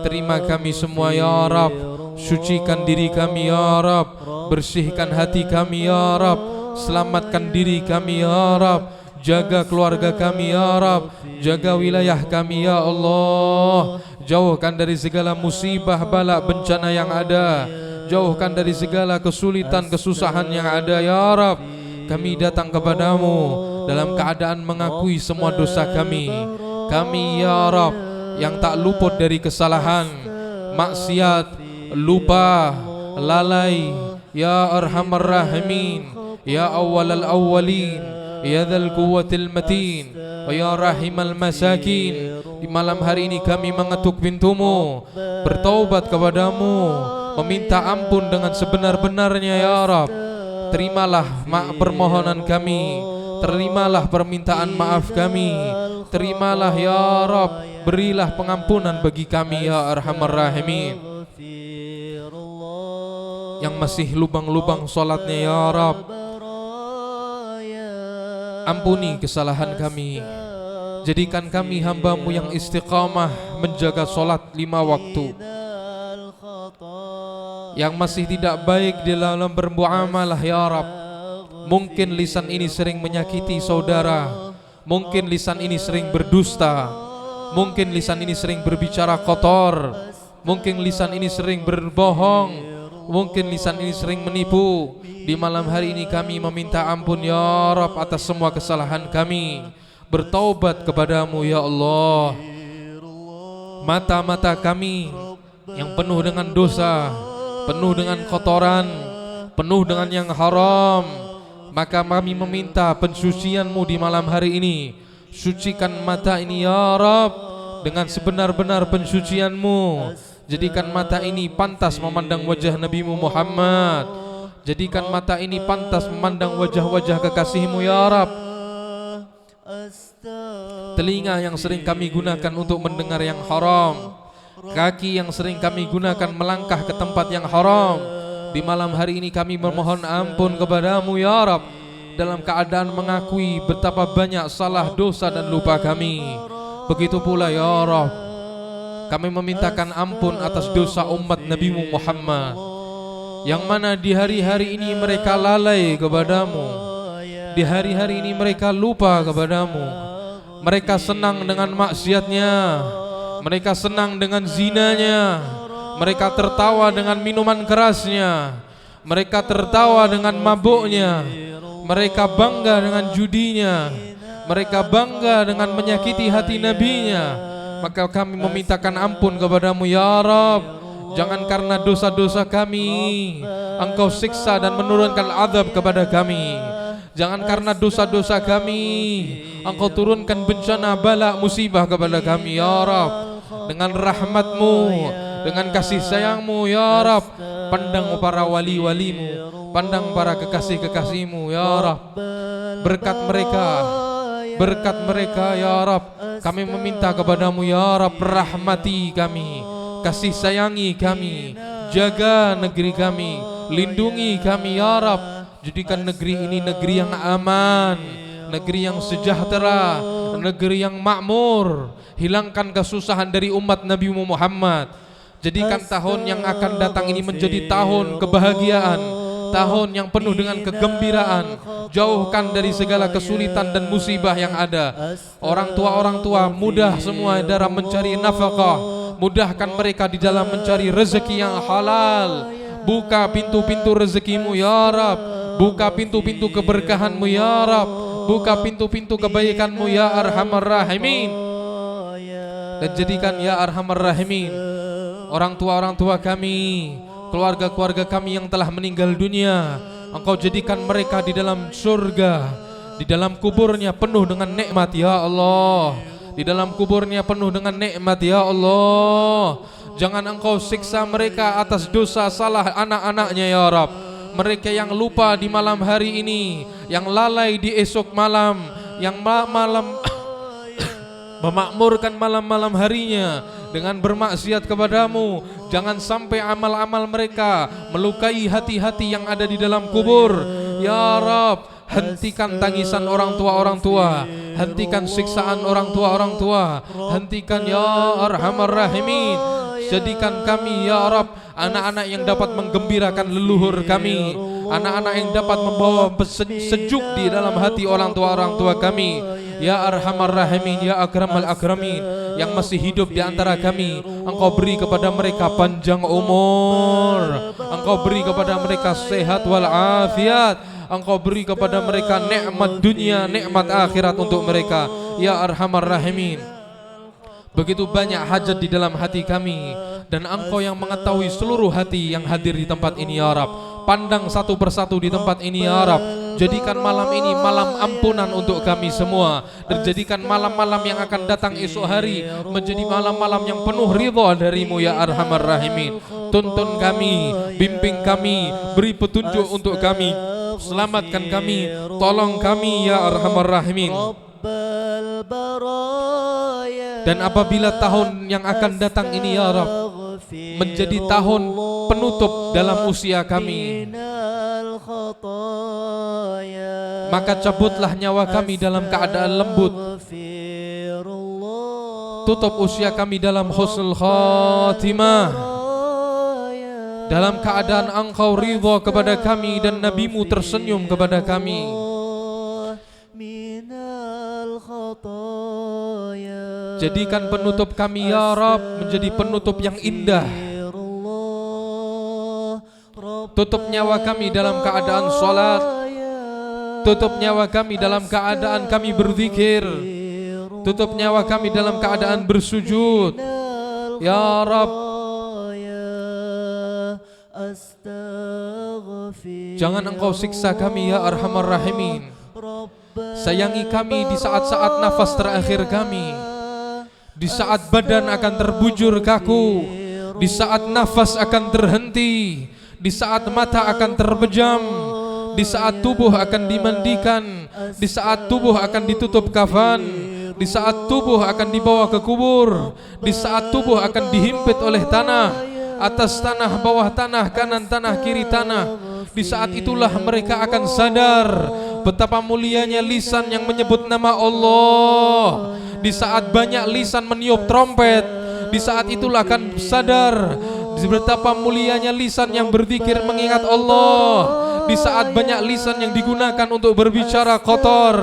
Terima kami semua ya Rabb. Sucikan diri kami ya Rabb. Bersihkan hati kami ya Rabb. Selamatkan diri kami ya Rabb. Jaga keluarga kami ya Rabb. Jaga wilayah kami ya Allah. Jauhkan dari segala musibah, bala, bencana yang ada. Jauhkan dari segala kesulitan, kesusahan yang ada ya Rabb. Kami datang kepadamu dalam keadaan mengakui semua dosa kami. Kami ya Rabb yang tak luput dari kesalahan, maksiat, lupa, lalai. Ya Arhamar Rahimin, Ya Awwalal Awwalin, Ya Dzal Quwwatil Matin, Ya Rahimal Masakin. Di malam hari ini kami mengetuk pintu-Mu, bertaubat kepadamu, meminta ampun dengan sebenar-benarnya ya Rabb. Terimalah permohonan kami, terimalah permintaan maaf kami, terimalah ya Rabb, berilah pengampunan bagi kami ya Arhamar Rahimin. Yang masih lubang-lubang salatnya ya Rabb, ampuni kesalahan kami. Jadikan kami hamba-Mu yang istiqamah menjaga salat 5 waktu. Yang masih tidak baik di dalam bermuamalah ya Rabb, mungkin lisan ini sering menyakiti saudara, mungkin lisan ini sering berdusta, mungkin lisan ini sering berbicara kotor, mungkin lisan ini sering berbohong, mungkin lisan ini sering menipu. Di malam hari ini kami meminta ampun ya Rabb atas semua kesalahan kami, bertaubat kepadamu ya Allah. Mata-mata kami yang penuh dengan dosa, penuh dengan kotoran, penuh dengan yang haram, maka kami meminta pensucian-Mu di malam hari ini. Sucikan mata ini ya Rabb dengan sebenar-benar pensucian-Mu. Jadikan mata ini pantas memandang wajah Nabi-Mu Muhammad. Jadikan mata ini pantas memandang wajah-wajah kekasih-Mu ya Rabb. Telinga yang sering kami gunakan untuk mendengar yang haram, kaki yang sering kami gunakan melangkah ke tempat yang haram. Di malam hari ini kami memohon ampun kepadamu ya Rabb, dalam keadaan mengakui betapa banyak salah, dosa dan lupa kami. Begitu pula ya Rabb, kami memintakan ampun atas dosa umat Nabi-Mu Muhammad, yang mana di hari-hari ini mereka lalai kepadamu, di hari-hari ini mereka lupa kepadamu. Mereka senang dengan maksiatnya, mereka senang dengan zinanya, mereka tertawa dengan minuman kerasnya, mereka tertawa dengan mabuknya, mereka bangga dengan judinya, mereka bangga dengan menyakiti hati nabinya. Maka kami memintakan ampun kepadamu ya Rabb. Jangan karena dosa-dosa kami Engkau siksa dan menurunkan azab kepada kami. Jangan karena dosa-dosa kami Engkau turunkan bencana, bala, musibah kepada kami ya Rabb. Dengan rahmat-Mu, dengan kasih sayang-Mu ya Rabb, pandang para wali-wali-Mu, pandang para kekasih-kekasih-Mu ya Rabb. Berkat mereka ya Rabb, kami meminta kepadamu ya Rabb, rahmati kami, kasih sayangi kami, jaga negeri kami, lindungi kami ya Rabb. Jadikan negeri ini negeri yang aman, negeri yang sejahtera, negeri yang makmur. Hilangkan kesusahan dari umat Nabi Muhammad. Jadikan tahun yang akan datang ini menjadi tahun kebahagiaan, tahun yang penuh dengan kegembiraan. Jauhkan dari segala kesulitan dan musibah yang ada. Orang tua mudah semua dalam mencari nafkah, mudahkan mereka di dalam mencari rezeki yang halal. Buka pintu-pintu rezekimu ya Rabb, buka pintu-pintu keberkahanmu ya Rabb. Buka pintu-pintu kebaikan-Mu ya Arhamar Rahimin. Dan jadikan ya Arhamar Rahimin orang tua kami, keluarga-keluarga kami yang telah meninggal dunia, Engkau jadikan mereka di dalam surga, di dalam kuburnya penuh dengan nikmat ya Allah. Di dalam kuburnya penuh dengan nikmat ya Allah. Jangan Engkau siksa mereka atas dosa salah anak-anaknya ya Rabb. Mereka yang lupa di malam hari ini, yang lalai di esok malam, yang malam memakmurkan malam-malam harinya dengan bermaksiat kepadamu. Jangan sampai amal-amal mereka melukai hati-hati yang ada di dalam kubur ya Rabb. Hentikan tangisan orang tua, hentikan siksaan orang tua, hentikan ya Arhamar Rahimin. Jadikan kami ya Rabb anak-anak yang dapat menggembirakan leluhur kami, anak-anak yang dapat membawa sejuk di dalam hati orang tua kami ya Arhamar Rahimin, ya Akramal Akramin. Yang masih hidup di antara kami, Engkau beri kepada mereka panjang umur, Engkau beri kepada mereka sehat walafiat, Engkau beri kepada mereka nikmat dunia, nikmat akhirat untuk mereka ya Arhamar Rahimin. Begitu banyak hajat di dalam hati kami, dan Engkau yang mengetahui seluruh hati yang hadir di tempat ini ya Rabb. Pandang satu persatu di tempat ini ya Rabb. Jadikan malam ini malam ampunan untuk kami semua, dan jadikan malam-malam yang akan datang esok hari menjadi malam-malam yang penuh ridha dari-Mu ya Arhamar Rahimin. Tuntun kami, bimbing kami, beri petunjuk untuk kami, selamatkan kami, tolong kami ya Arhamar Rahimin. Dan apabila tahun yang akan datang ini ya Rabb menjadi tahun penutup dalam usia kami, maka cabutlah nyawa kami dalam keadaan lembut, tutup usia kami dalam husnul khatimah, dalam keadaan Engkau ridha kepada kami dan Nabi-Mu tersenyum kepada kami. Jadikan penutup kami ya Rabb menjadi penutup yang indah. Tutup nyawa kami dalam keadaan salat, tutup nyawa kami dalam keadaan kami berzikir, tutup nyawa kami dalam keadaan bersujud ya Rabb. Jangan Engkau siksa kami ya Arhamar Rahimin. Sayangi kami di saat-saat nafas terakhir kami, di saat badan akan terbujur kaku, di saat nafas akan terhenti, di saat mata akan terbejam, di saat tubuh akan dimandikan, di saat tubuh akan ditutup kafan, di saat tubuh akan dibawa ke kubur, di saat tubuh akan dihimpit oleh tanah, atas tanah, bawah tanah, kanan tanah, kiri tanah. Di saat itulah mereka akan sadar betapa mulianya lisan yang menyebut nama Allah. Di saat banyak lisan meniup trompet, di saat itulah akan sadar betapa mulianya lisan yang berzikir mengingat Allah. Di saat banyak lisan yang digunakan untuk berbicara kotor,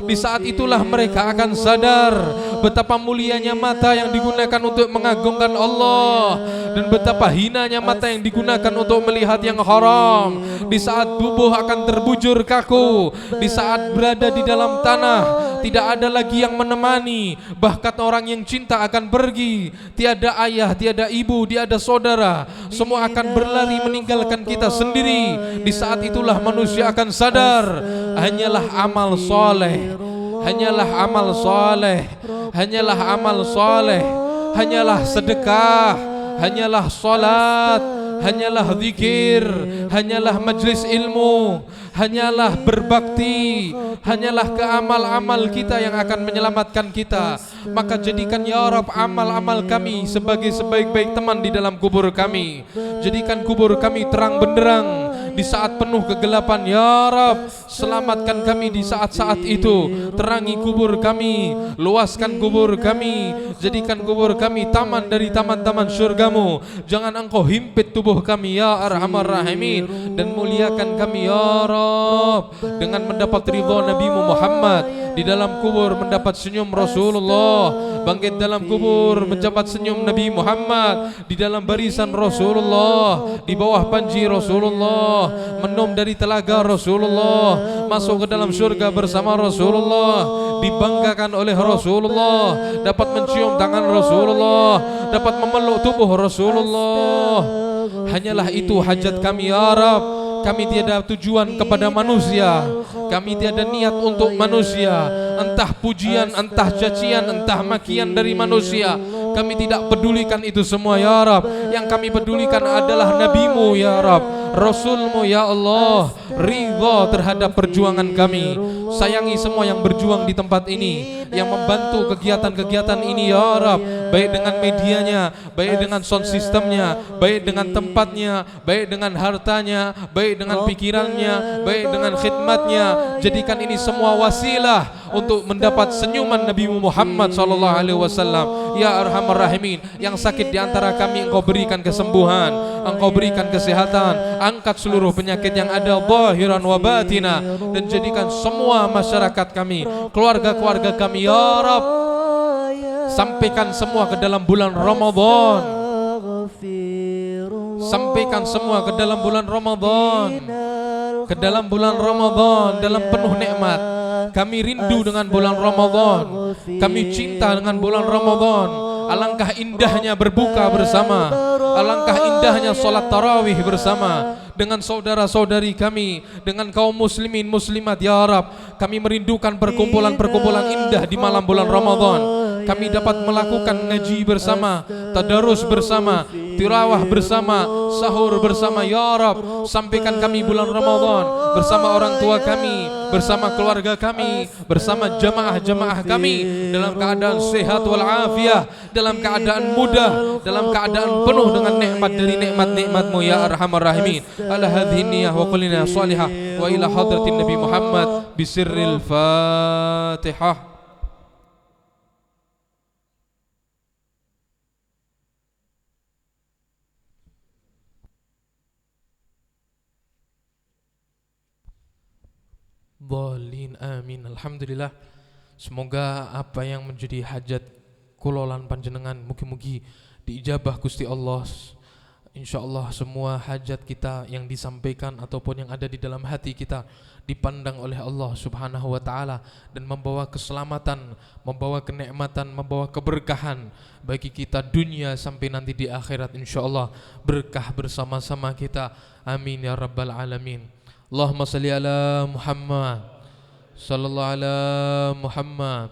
di saat itulah mereka akan sadar betapa mulianya mata yang digunakan untuk mengagungkan Allah, dan betapa hinanya mata yang digunakan untuk melihat yang haram. Di saat tubuh akan terbujur kaku, di saat berada di dalam tanah, tidak ada lagi yang menemani, bahkan orang yang cinta akan pergi. Tiada ayah, tiada ibu, tiada saudara, semua akan berlari meninggalkan kita sendiri. Di saat itulah manusia akan sadar hanyalah amal soleh, hanyalah amal soleh, hanyalah amal soleh, hanyalah sedekah, hanyalah salat, hanyalah zikir, hanyalah majlis ilmu, hanyalah berbakti, hanyalah keamal-amal kita yang akan menyelamatkan kita. Maka jadikan ya Rabb amal-amal kami sebagai sebaik-baik teman di dalam kubur kami. Jadikan kubur kami terang benderang di saat penuh kegelapan ya Rabb. Selamatkan kami di saat-saat itu. Terangi kubur kami, luaskan kubur kami, jadikan kubur kami taman dari taman-taman surgamu. Jangan Engkau himpit tubuh kami ya Arhamar Rahimin, dan muliakan kami ya Rabb dengan mendapat ridha Nabi Muhammad, di dalam kubur mendapat senyum Rasulullah, bangkit dalam kubur mendapat senyum Nabi Muhammad, di dalam barisan Rasulullah, di bawah panji Rasulullah, minum dari telaga Rasulullah, masuk ke dalam surga bersama Rasulullah, dibanggakan oleh Rasulullah, dapat mencium tangan Rasulullah, dapat memeluk tubuh Rasulullah. Hanyalah itu hajat kami ya Rab. Kami tiada tujuan kepada manusia, kami tiada niat untuk manusia, entah pujian, entah cacian, entah makian dari manusia. Kami tidak pedulikan itu semua ya Rab. Yang kami pedulikan adalah Nabimu ya Rab, Rasulmu ya Allah. Ridha terhadap perjuangan kami. Sayangi semua yang berjuang di tempat ini, yang membantu kegiatan-kegiatan ini ya Rab, baik dengan medianya, baik dengan sound systemnya, baik dengan tempatnya, baik dengan hartanya, baik dengan pikirannya, baik dengan khidmatnya. Jadikan ini semua wasilah untuk mendapat senyuman Nabi Muhammad SAW. Ya Arhamar Rahimin, yang sakit di antara kami Engkau berikan kesembuhan, Engkau berikan kesehatan, angkat seluruh penyakit yang ada zahiran wa batina, dan jadikan semua masyarakat kami, keluarga-keluarga kami ya Rab, sampaikan semua ke dalam bulan Ramadan, sampaikan semua ke dalam bulan Ramadan, ke dalam bulan Ramadan dalam penuh nikmat. Kami rindu dengan bulan Ramadan, kami cinta dengan bulan Ramadan. Alangkah indahnya berbuka bersama, alangkah indahnya sholat tarawih bersama dengan saudara-saudari kami, dengan kaum muslimin muslimat ya Rab. Kami merindukan perkumpulan-perkumpulan indah di malam bulan Ramadan. Kami dapat melakukan ngaji bersama, tadarus bersama, tirawah bersama, sahur bersama ya Rab. Sampaikan kami bulan Ramadan bersama orang tua kami, bersama keluarga kami, bersama jamaah-jamaah kami, dalam keadaan sehat walafiat, dalam keadaan mudah, dalam keadaan penuh dengan nikmat dari nikmat-nikmat-Mu ya Arhamar Rahimin. Ala hadhihi niyyah wa qulina salihah wa ila hadratin Nabi Muhammad bisirril Fatihah. Dhalin amin. Alhamdulillah. Semoga apa yang menjadi hajat kulolan panjenengan mugi-mugi diijabah Gusti Allah. Insyaallah semua hajat kita yang disampaikan ataupun yang ada di dalam hati kita dipandang oleh Allah Subhanahu wa taala dan membawa keselamatan, membawa kenikmatan, membawa keberkahan bagi kita dunia sampai nanti di akhirat insyaallah. Berkah bersama-sama kita. Amin ya rabbal alamin. Allahumma salli ala Muhammad sallallahu ala Muhammad.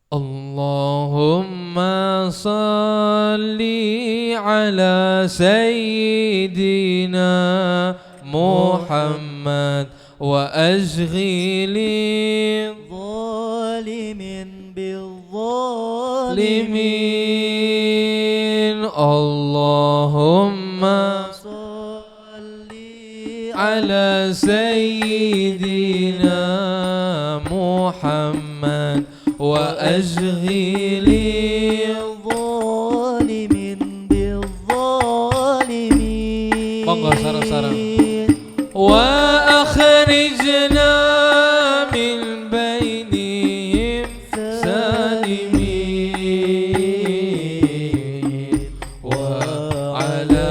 Allahumma salli ala sayyidina Muhammad wa ashghili zalimin bil zalimin. Allahumma على سيدنا محمد وأشغل الظالم بالظالمين. Monggo sarang-sarang. وأخرجنا من بينهم سالمين وعلى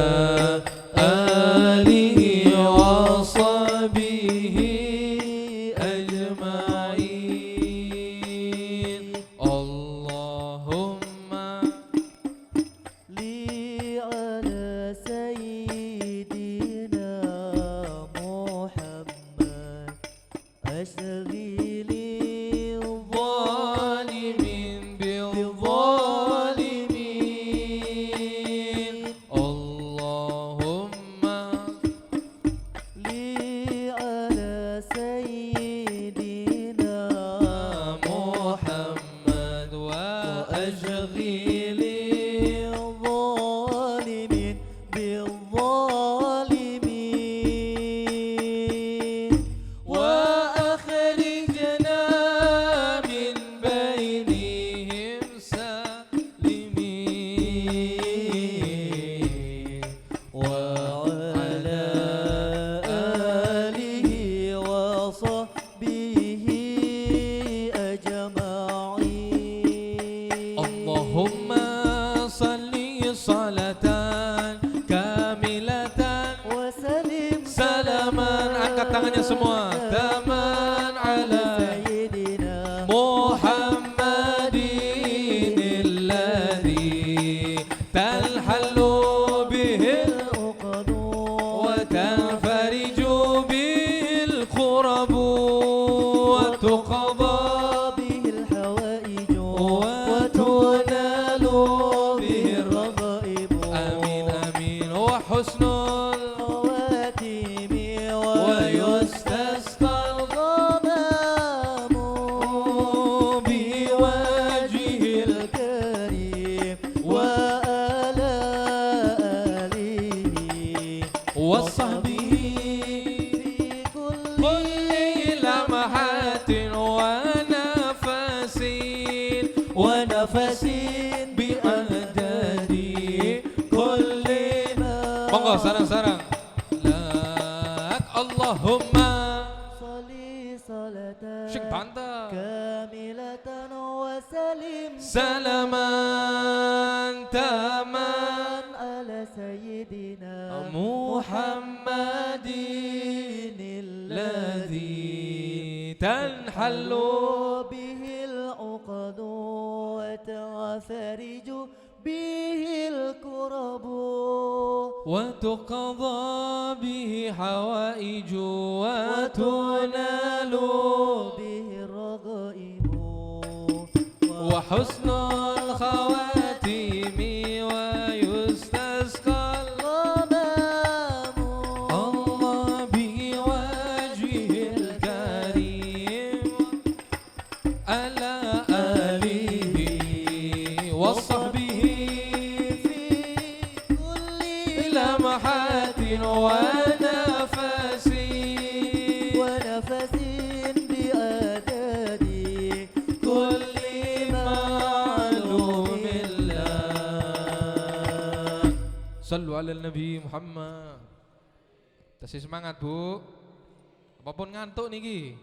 tangannya semua. Taman ala سيدنا Muhammadin alladhi talhallu bihi العقد وتنفرج به الكرب وتقضى به الحوائج وتنال به الرغائب آمين آمين وحسن خواتيم ويستسقى الغمام بوجهه الكريم وآل آله وصحبه في كل كل لمحات ونفس ونفس بأعداد كل monggo sarang-sarang lak Allahumma صلي صلاة sing bantah كاملة وسلم salaman taman على سيدنا Muhammadin alladhi tanhallu به العقد وتنفرج به الكرب وتقضى به حوائج وتنال به الرغائب وحسن الخواتيم ويستسقى الغمام الله بوجهه الكريم على آله وصحبه في كل لمحات ونفس ونفس بأعداد كل معلوم الله صلوا على النبي محمد. Tasih semangat Bu. Apapun ngantuk niki.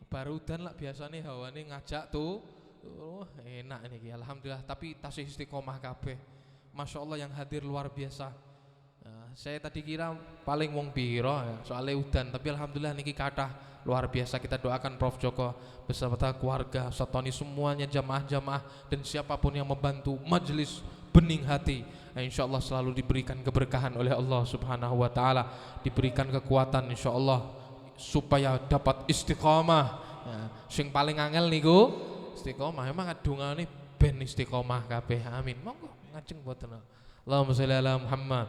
Baru udan lah biasanya hawane ngajak tuh. Oh, enak niki alhamdulillah, tapi tasih istiqomah kabeh. Masya Allah yang hadir luar biasa. Nah, saya tadi kira paling wong piro ya, soalnya udan, tapi alhamdulillah niki kathah luar biasa. Kita doakan Prof Joko beserta keluarga, satoni semuanya, jamaah-jamaah dan siapapun yang membantu majelis bening hati. Nah, insya Allah selalu diberikan keberkahan oleh Allah Subhanahu wa Ta'ala, diberikan kekuatan insya Allah supaya dapat istiqomah. Ya, sing paling angel niku istiqomah. Emang adungane ben istiqomah kabeh. Amin. Monggo ngajeng boten. Allahumma sholli ala Muhammad.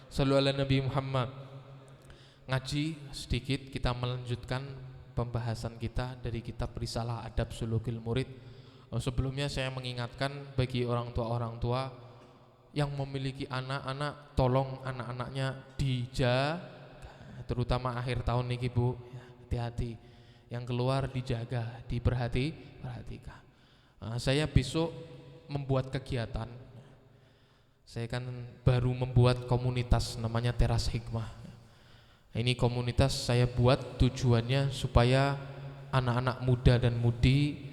Shallu ala Nabi Muhammad. Ngaji sedikit kita melanjutkan pembahasan kita dari kitab Risalah Adab Sulukil Murid. Sebelumnya saya mengingatkan bagi orang tua yang memiliki anak-anak, tolong anak-anaknya dijaga, terutama akhir tahun niki Bu, hati-hati. Yang keluar dijaga, diperhatikan. Saya besok membuat kegiatan. Saya kan baru membuat komunitas namanya Teras Hikmah. Ini komunitas saya buat tujuannya supaya anak-anak muda dan mudi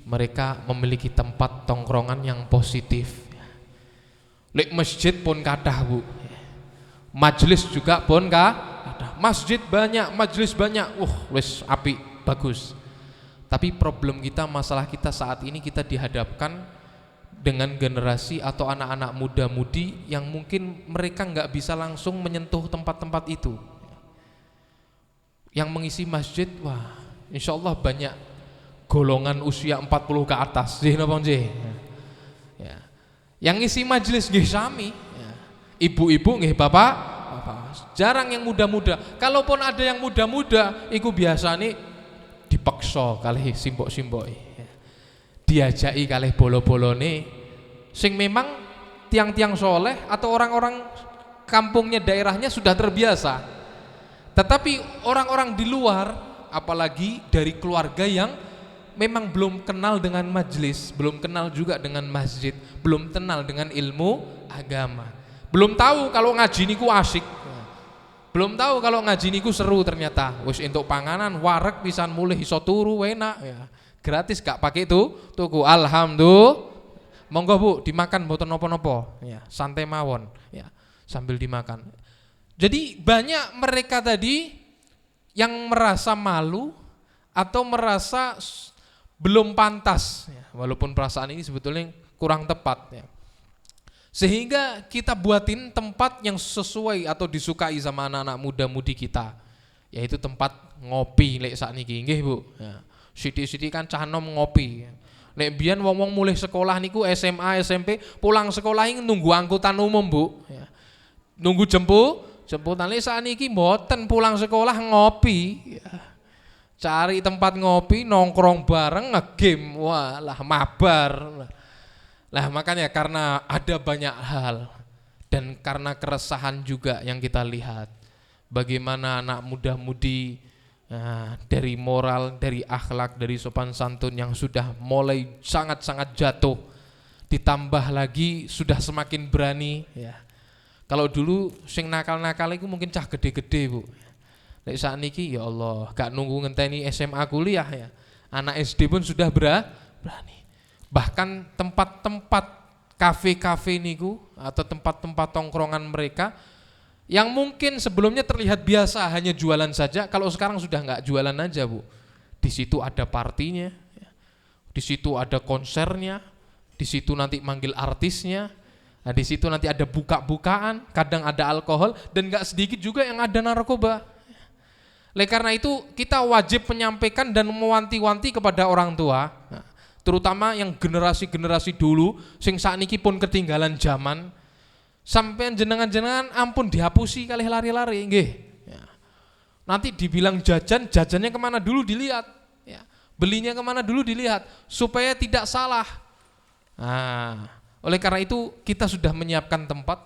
mereka memiliki tempat tongkrongan yang positif. Lek masjid pun kathah Bu, majelis juga pun kathah. Masjid banyak, majelis banyak, wis apik, bagus. Tapi problem kita, masalah kita saat ini kita dihadapkan dengan generasi atau anak-anak muda-mudi yang mungkin mereka nggak bisa langsung menyentuh tempat-tempat itu. Yang mengisi masjid, wah, insya Allah banyak golongan usia 40 ke atas. Ya. Yang ngisi majelis nggih sami, ya. Ibu-ibu nggih bapak. Jarang yang muda-muda. Kalaupun ada yang muda-muda, iku biasa nih dipaksa kalih simbok-simbok, ya. Diajaki kalih bolo-bolone sing memang tiang-tiang soleh atau orang-orang kampungnya, daerahnya sudah terbiasa. Tetapi orang-orang di luar, apalagi dari keluarga yang memang belum kenal dengan majelis, belum kenal juga dengan masjid, belum kenal dengan ilmu agama, belum tahu kalau ngaji niku asik, belum tahu kalau ngaji niku seru ternyata. Wis entuk panganan wareg pisan mulih iso turu enak ya. Gratis gak pakai tuku. Alhamdulillah. Monggo Bu, dimakan mboten napa-napa ya, santai mawon ya, sambil dimakan. Jadi banyak mereka tadi yang merasa malu atau merasa belum pantas, ya, walaupun perasaan ini sebetulnya kurang tepat, ya. Sehingga kita buatin tempat yang sesuai atau disukai sama anak-anak muda-mudi kita, yaitu tempat ngopi lek sakniki nggih Bu. Ya. Sithik-sithik kan cah nom ngopi. Nek biyen wong-wong mulih sekolah niku SMA, SMP, pulang sekolah ini nunggu angkutan umum Bu. Ya. Nunggu jemputan lek sakniki mboten, pulang sekolah ngopi. Ya. Cari tempat ngopi, nongkrong bareng, ngegame, wah lah mabar. Lah makanya karena ada banyak hal dan karena keresahan juga yang kita lihat, bagaimana anak muda-mudi dari moral, dari akhlak, dari sopan santun yang sudah mulai sangat-sangat jatuh, ditambah lagi sudah semakin berani, ya. Kalau dulu sing nakal-nakal itu mungkin cah gede-gede Bu. Nek sakniki ya Allah, gak nunggu ngenteni SMA kuliah ya. Anak SD pun sudah berani. Bahkan tempat-tempat kafe-kafe niku atau tempat-tempat tongkrongan mereka yang mungkin sebelumnya terlihat biasa hanya jualan saja, kalau sekarang sudah enggak jualan aja Bu. Di situ ada partinya, di situ ada konsernya, di situ nanti manggil artisnya, nah di situ nanti ada buka-bukaan, kadang ada alkohol dan enggak sedikit juga yang ada narkoba. Oleh karena itu kita wajib menyampaikan dan mewanti-wanti kepada orang tua, terutama yang generasi-generasi dulu sing sakniki pun ketinggalan zaman, sampean jenengan-jenengan ampun dihapusi kalih lari-lari nggih. Ya. Nanti dibilang jajan, jajannya kemana dulu dilihat, ya. Belinya kemana dulu dilihat supaya tidak salah. Nah, oleh karena itu kita sudah menyiapkan tempat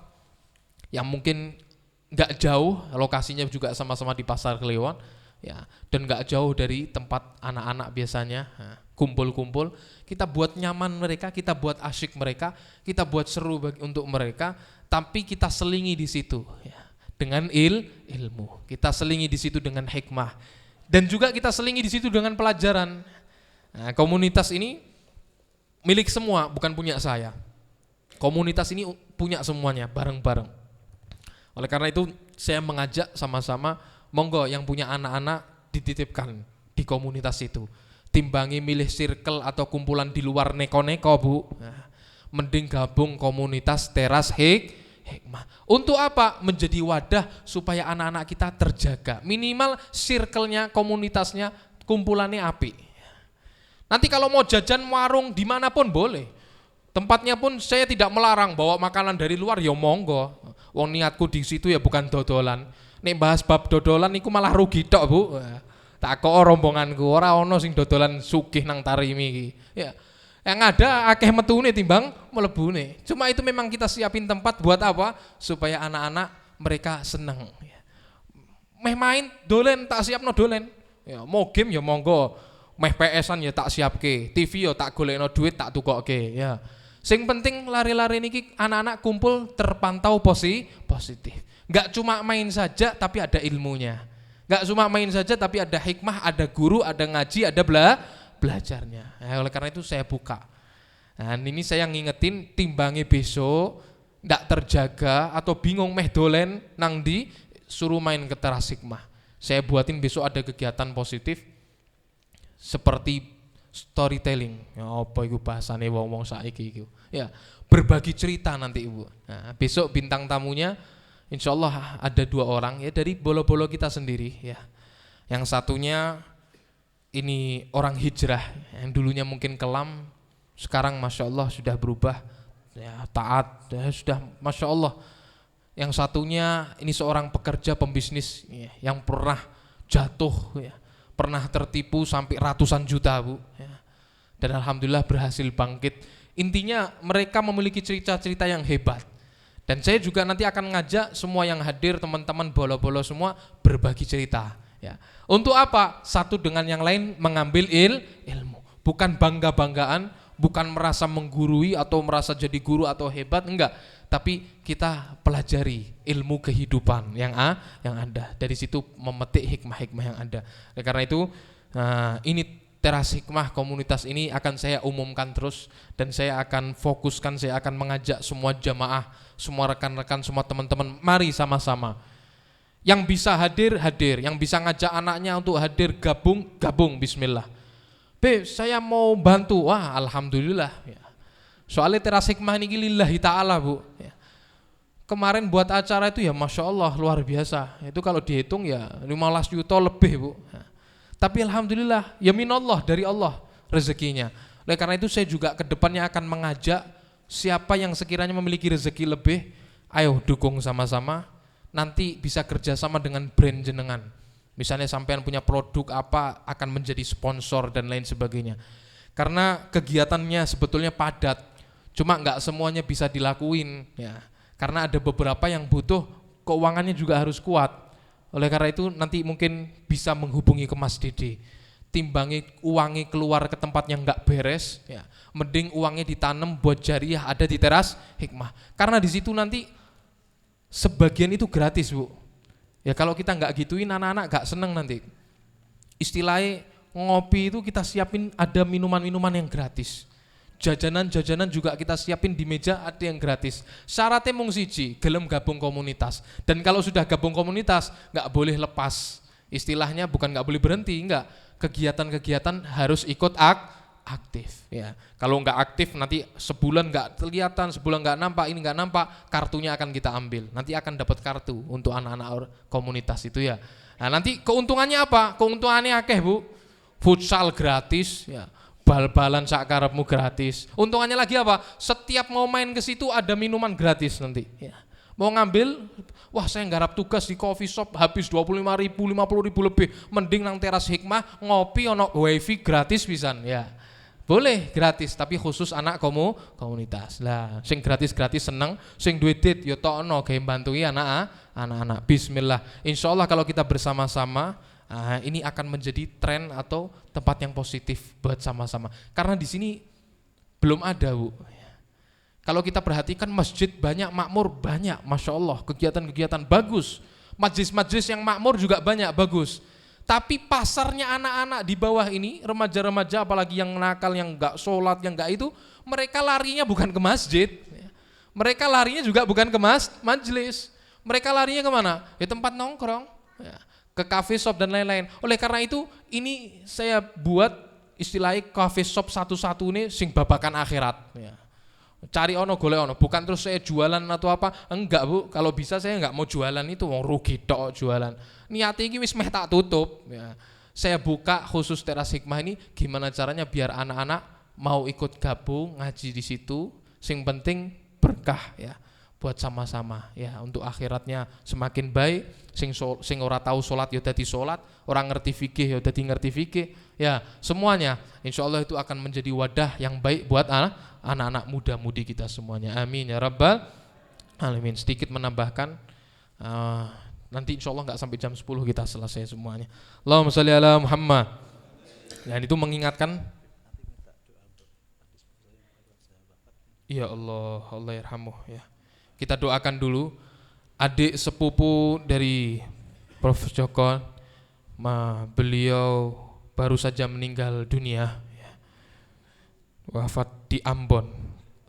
yang mungkin nggak jauh, lokasinya juga sama-sama di Pasar Kliwon, ya, dan nggak jauh dari tempat anak-anak biasanya kumpul-kumpul. Kita buat nyaman mereka, kita buat asyik mereka, kita buat seru untuk mereka, tapi kita selingi di situ, ya, dengan ilmu. Kita selingi di situ dengan hikmah, dan juga kita selingi di situ dengan pelajaran. Nah, komunitas ini milik semua, bukan punya saya. Komunitas ini punya semuanya bareng-bareng. Oleh karena itu saya mengajak sama-sama, monggo yang punya anak-anak dititipkan di komunitas itu. Timbangi milih circle atau kumpulan di luar neko-neko Bu. Nah, mending gabung komunitas teras hikmah. Untuk apa? Menjadi wadah supaya anak-anak kita terjaga. Minimal circle-nya, komunitasnya, kumpulannya apik. Nanti kalau mau jajan warung dimanapun boleh. Tempatnya pun saya tidak melarang bawa makanan dari luar, ya monggo. Wong niatku di situ ya bukan dodolan. Nek bahas bab dodolan niku malah rugi tok Bu. Tak kok rombonganku ora ono sing dodolan sugih nang Tarimi iki. Ya. Yang ada akeh metune timbang mlebune. Cuma itu memang kita siapin tempat buat apa? Supaya anak-anak mereka seneng. Meh main dolen tak siapno dolen. Ya, mau game ya monggo. Meh PS-an ya tak siapke. TV ya tak golekno duit tak tukokke. Ya. Sing penting lari-lari niki anak-anak kumpul terpantau positif. Enggak cuma main saja tapi ada ilmunya. Enggak cuma main saja tapi ada hikmah, ada guru, ada ngaji, ada belajarnya. Nah, oleh karena itu saya buka. Nah, ini saya ngingetin timbangi besok enggak terjaga atau bingung meh dolen nang di suruh main ke teras hikmah. Saya buatin besok ada kegiatan positif seperti storytelling. Ya apa iku bahasane wong-wong saiki iku. Ya, berbagi cerita nanti Ibu. Nah, besok bintang tamunya insyaallah ada 2 orang ya dari bolo-bolo kita sendiri ya. Yang satunya ini orang hijrah yang dulunya mungkin kelam, sekarang Masya Allah sudah berubah ya, taat ya, sudah Masya Allah. Yang satunya ini seorang pekerja pembisnis ya, yang pernah jatuh ya, pernah tertipu sampai ratusan juta Bu ya. Dan alhamdulillah berhasil bangkit. Intinya mereka memiliki cerita-cerita yang hebat. Dan saya juga nanti akan ngajak semua yang hadir, teman-teman bolo-bolo semua berbagi cerita ya. Untuk apa? Satu dengan yang lain mengambil ilmu. Bukan bangga-banggaan, bukan merasa menggurui atau merasa jadi guru atau hebat, enggak. Tapi kita pelajari ilmu kehidupan yang ada. Dari situ memetik hikmah-hikmah yang ada. Karena itu ini Teras Hikmah, komunitas ini akan saya umumkan terus dan saya akan fokuskan, saya akan mengajak semua jamaah, semua rekan-rekan, semua teman-teman, mari sama-sama. Yang bisa hadir, hadir. Yang bisa ngajak anaknya untuk hadir, gabung, gabung, bismillah. Saya mau bantu. Wah, alhamdulillah. Ya. Soalnya teras hikmah ini lillahi ta'ala, Bu. Ya. Kemarin buat acara itu ya Masya Allah luar biasa. Itu kalau dihitung ya 15 juta lebih, Bu. Ya. Tapi alhamdulillah, ya minallah, dari Allah rezekinya. Oleh karena itu saya juga ke depannya akan mengajak siapa yang sekiranya memiliki rezeki lebih, ayo dukung sama-sama. Nanti bisa kerjasama dengan brand jenengan. Misalnya sampean punya produk apa, akan menjadi sponsor dan lain sebagainya. Karena kegiatannya sebetulnya padat, cuma nggak semuanya bisa dilakuin ya. Karena ada beberapa yang butuh keuangannya juga harus kuat. Oleh karena itu nanti mungkin bisa menghubungi ke Mas Dede. Timbangi uangnya keluar ke tempat yang nggak beres ya. Mending uangnya ditanam buat jariah ada di teras hikmah. Karena di situ nanti sebagian itu gratis, Bu. Ya kalau kita nggak gituin anak-anak nggak seneng nanti. Istilahnya ngopi itu kita siapin ada minuman-minuman yang gratis. Jajanan-jajanan juga kita siapin di meja ada yang gratis. Syaratnya mung siji, gelem gabung komunitas. Dan kalau sudah gabung komunitas nggak boleh lepas. Istilahnya bukan nggak boleh berhenti, enggak. Kegiatan-kegiatan harus ikut aktif. Ya. Kalau nggak aktif nanti sebulan nggak kelihatan, sebulan nggak nampak, ini nggak nampak, kartunya akan kita ambil. Nanti akan dapat kartu untuk anak-anak komunitas itu ya. Nah nanti keuntungannya apa? Keuntungannya akeh, Bu. Futsal gratis, ya. Bal-balan sakarepmu gratis. Untungannya lagi apa? Setiap mau main ke situ ada minuman gratis nanti. Ya. Mau ngambil, wah saya nggarap tugas di coffee shop habis 25.000, 50.000 lebih. Mending nang teras hikmah ngopi ono wifi gratis pisan ya. Boleh gratis tapi khusus anak komunitas. Lah, sing gratis-gratis seneng, sing duwe dit ya tokno gawe bantui anak-anak. Bismillah. Insyaallah kalau kita bersama-sama ini akan menjadi tren atau tempat yang positif buat sama-sama. Karena di sini belum ada, Bu. Kalau kita perhatikan masjid banyak, makmur banyak, Masya Allah, kegiatan-kegiatan bagus. Majlis-majlis yang makmur juga banyak, bagus. Tapi pasarnya anak-anak di bawah ini, remaja-remaja apalagi yang nakal, yang enggak sholat, yang enggak itu, mereka larinya bukan ke masjid. Mereka larinya juga bukan ke majelis. Mereka larinya kemana? Ya tempat nongkrong, ya, ke cafe shop dan lain-lain. Oleh karena itu, ini saya buat istilahnya cafe shop satu-satu ini sing babakan akhirat. Ya. Cari ono golek ono, bukan terus saya jualan atau apa. Enggak, Bu, kalau bisa saya enggak mau jualan itu, mau rugi tok jualan. Niatnya ini wis meh tak tutup ya. Saya buka khusus teras hikmah ini gimana caranya biar anak-anak mau ikut gabung ngaji di situ. Sing penting berkah ya, buat sama-sama ya, untuk akhiratnya semakin baik. Sing ora tahu salat ya dadi salat, orang ngerti fikih ya dadi ngerti fikih ya, semuanya insyaallah itu akan menjadi wadah yang baik buat anak-anak muda-mudi kita semuanya. Amin ya rabbal alamin. Sedikit menambahkan, nanti insyaallah nggak sampai jam 10 kita selesai semuanya. Allahumma sholli ala Muhammad. Dan itu mengingatkan, ya Allah, Allah yarhamuh ya. Kita doakan dulu adik sepupu dari Prof. Joko, beliau baru saja meninggal dunia ya. Wafat di Ambon,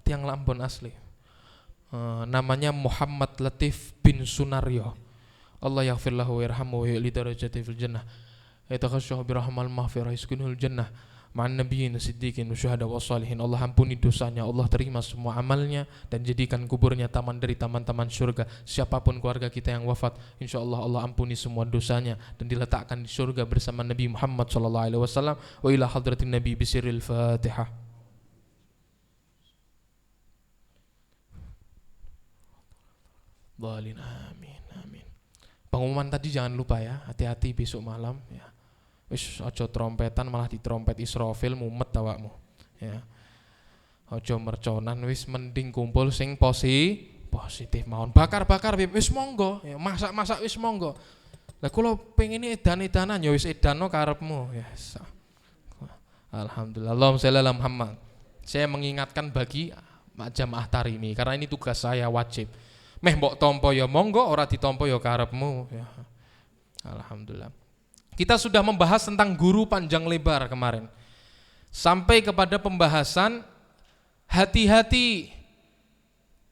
tiang Ambon asli. Namanya Muhammad Latif bin Sunaryo. Allah yaghfir lahu warhamhu wa li darajati fil jannah. Yataghashahu bi rahmal maghfirah yaskunul jannah ma'an nabiyyin siddiqin wasyuhada wassalihin. Allah ampuni dosanya, Allah terima semua amalnya dan jadikan kuburnya taman dari taman-taman surga. Siapapun keluarga kita yang wafat, insyaallah Allah ampuni semua dosanya dan diletakkan di surga bersama Nabi Muhammad sallallahu alaihi wasallam. Wa ila hadratin nabi bisiril Fatihah. Dhalin amin amin. Pengumuman tadi jangan lupa ya, hati-hati besok malam ya. Wis aja trompetan malah ditrompet Israfil mumet awakmu ya. Aja merconan, wis mending kumpul sing positif mawon. Bakar-bakar wis monggo ya, masak-masak wis monggo. Lah kula pengine edan-edanan ya wis edano karepmu ya. Alhamdulillah. Allahumma sholli ala Muhammad. Saya mengingatkan bagi jamaah Tarimi karena ini tugas saya wajib. Meh mbok tampa ya monggo, ora ditampa ya karepmu ya. Alhamdulillah. Kita sudah membahas tentang guru panjang lebar kemarin. Sampai kepada pembahasan hati-hati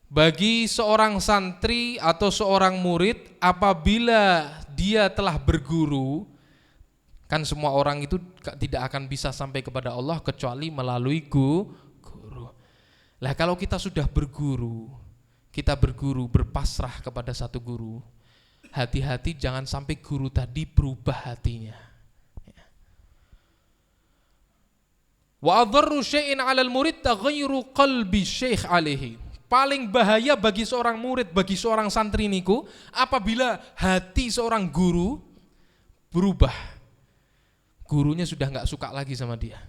bagi seorang santri atau seorang murid apabila dia telah berguru, kan semua orang itu tidak akan bisa sampai kepada Allah kecuali melalui guru. Lah kalau kita sudah berguru, kita berguru berpasrah kepada satu guru, hati-hati jangan sampai guru tadi berubah hatinya. Wa adharru syai'in 'alal murid taghayyuru qalbi syekh alaihi. Paling bahaya bagi seorang murid, bagi seorang santri niku apabila hati seorang guru berubah. Gurunya sudah enggak suka lagi sama dia.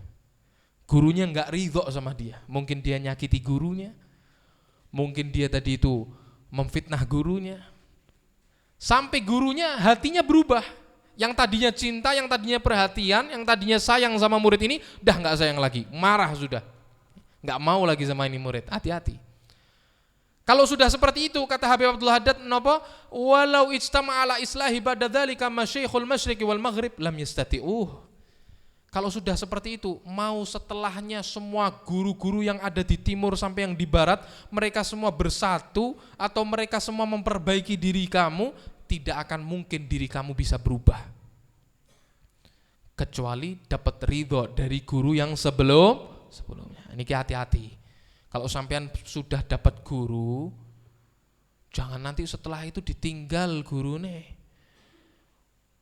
Gurunya enggak ridho sama dia. Mungkin dia nyakiti gurunya. Mungkin dia tadi itu memfitnah gurunya. Sampai gurunya hatinya berubah. Yang tadinya cinta, yang tadinya perhatian, yang tadinya sayang sama murid ini, dah enggak sayang lagi, marah sudah. Enggak mau lagi sama ini murid, hati-hati. Kalau sudah seperti itu, kata Habib Abdul Haddad, napa? Walau ijtama'a ala islahi ba'da dzalika masyayikhul masyriqi wal maghrib lam yastati'uh. Kalau sudah seperti itu, mau setelahnya semua guru-guru yang ada di timur sampai yang di barat, mereka semua bersatu atau mereka semua memperbaiki diri kamu, tidak akan mungkin diri kamu bisa berubah. Kecuali dapat ridho dari guru yang sebelumnya. Ini hati-hati. Kalau sampean sudah dapat guru, jangan nanti setelah itu ditinggal gurune.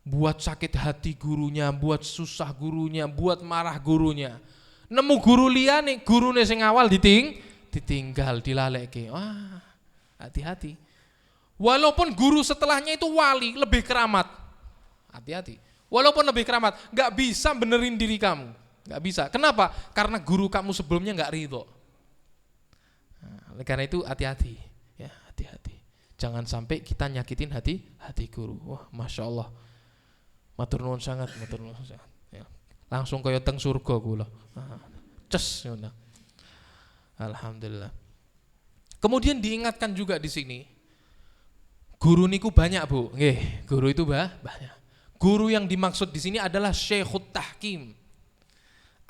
Buat sakit hati gurunya, buat susah gurunya, buat marah gurunya. Nemu guru liyane, gurune sing awal ditinggal, dilaleke. Wah, hati-hati. Walaupun guru setelahnya itu wali, lebih keramat. Hati-hati. Walaupun lebih keramat, gak bisa benerin diri kamu. Gak bisa. Kenapa? Karena guru kamu sebelumnya gak ridho. Nah, karena itu hati-hati. Ya, hati-hati. Jangan sampai kita nyakitin hati guru. Wah, Masya Allah. Matur nuwun sangat, matur nuwun sangat. Ya. Langsung kaya teng surga kula. Ces ngono. Alhamdulillah. Kemudian diingatkan juga di sini, guru niku banyak, Bu. Nggih, guru itu banyak. Guru yang dimaksud di sini adalah Syekhut Tahkim.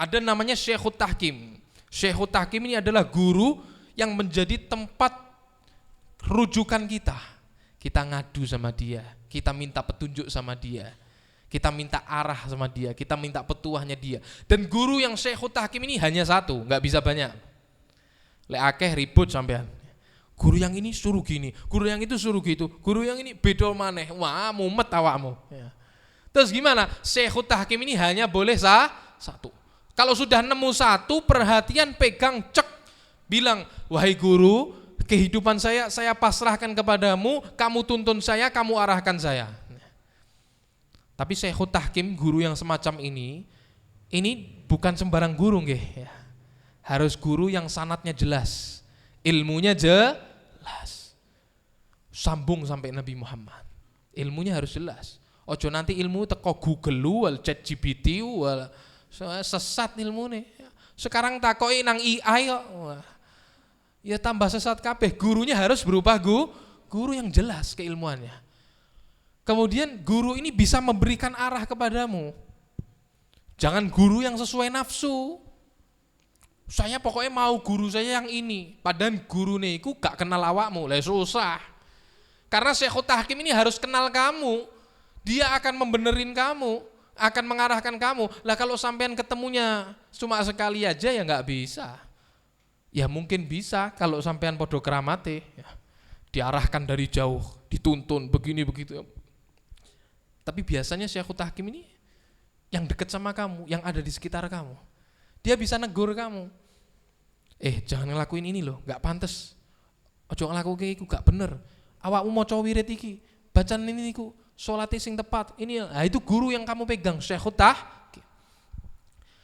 Ada namanya Syekhut Tahkim. Syekhut Tahkim ini adalah guru yang menjadi tempat rujukan kita. Kita ngadu sama dia, kita minta petunjuk sama dia, kita minta arah sama dia, kita minta petuahnya dia. Dan guru yang Syekhut Tahkim ini hanya satu, nggak bisa banyak. Lek akeh ribut sampean. Guru yang ini suruh gini, guru yang itu suruh gitu, guru yang ini beda maneh. Wah, mumet awakmu. Ya. Terus gimana? Syekhut Tahkim ini hanya boleh satu. Kalau sudah nemu satu, perhatian pegang cek, bilang, wahai guru, kehidupan saya pasrahkan kepadamu, kamu tuntun saya, kamu arahkan saya. Tapi Syekhut Tahkim, guru yang semacam ini bukan sembarang guru nggih. Ya. Harus guru yang sanatnya jelas, ilmunya jelas, sambung sampai Nabi Muhammad. Ilmunya harus jelas. Ojo nanti ilmu teko Google wal ChatGPT wal sesat ilmune. Sekarang takoki nang AI kok. Ya tambah sesat kabeh. Gurunya harus berupa guru yang jelas keilmuannya. Kemudian guru ini bisa memberikan arah kepadamu. Jangan guru yang sesuai nafsu. Saya pokoknya mau guru saya yang ini. Padahal gurune iku gak kenal awakmu. Lah susah. Karena Syekhut Tahkim ini harus kenal kamu. Dia akan membenerin kamu, akan mengarahkan kamu. Lah kalau sampean ketemunya cuma sekali aja ya nggak bisa. Ya mungkin bisa kalau sampean podo keramate, ya, diarahkan dari jauh, dituntun begini begitu. Tapi biasanya Syekhut Tahkim ini yang dekat sama kamu, yang ada di sekitar kamu. Dia bisa negur kamu. Jangan ngelakuin ini loh, nggak pantas. Ojo ngelakuin iku gak bener. Awakmu maca wirid iki, bacaan ini niku. Sholatnya sing tepat, ini itu guru yang kamu pegang, Syekhut Tahkim.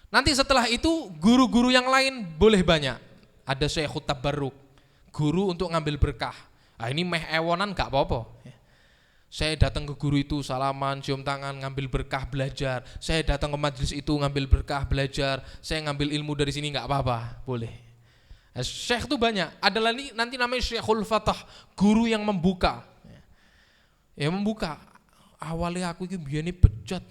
Nanti setelah itu guru-guru yang lain boleh banyak. Ada Syekhut Tabarruk, guru untuk ngambil berkah. Ini meh ewonan gak apa-apa. Saya datang ke guru itu salaman, cium tangan, ngambil berkah, belajar. Saya datang ke majelis itu ngambil berkah, belajar. Saya ngambil ilmu dari sini gak apa-apa, boleh. Syekh itu banyak. Ada lagi nanti namanya Syekhul Fatah, guru yang membuka. Ya membuka. Awalnya aku iki biyene bejat,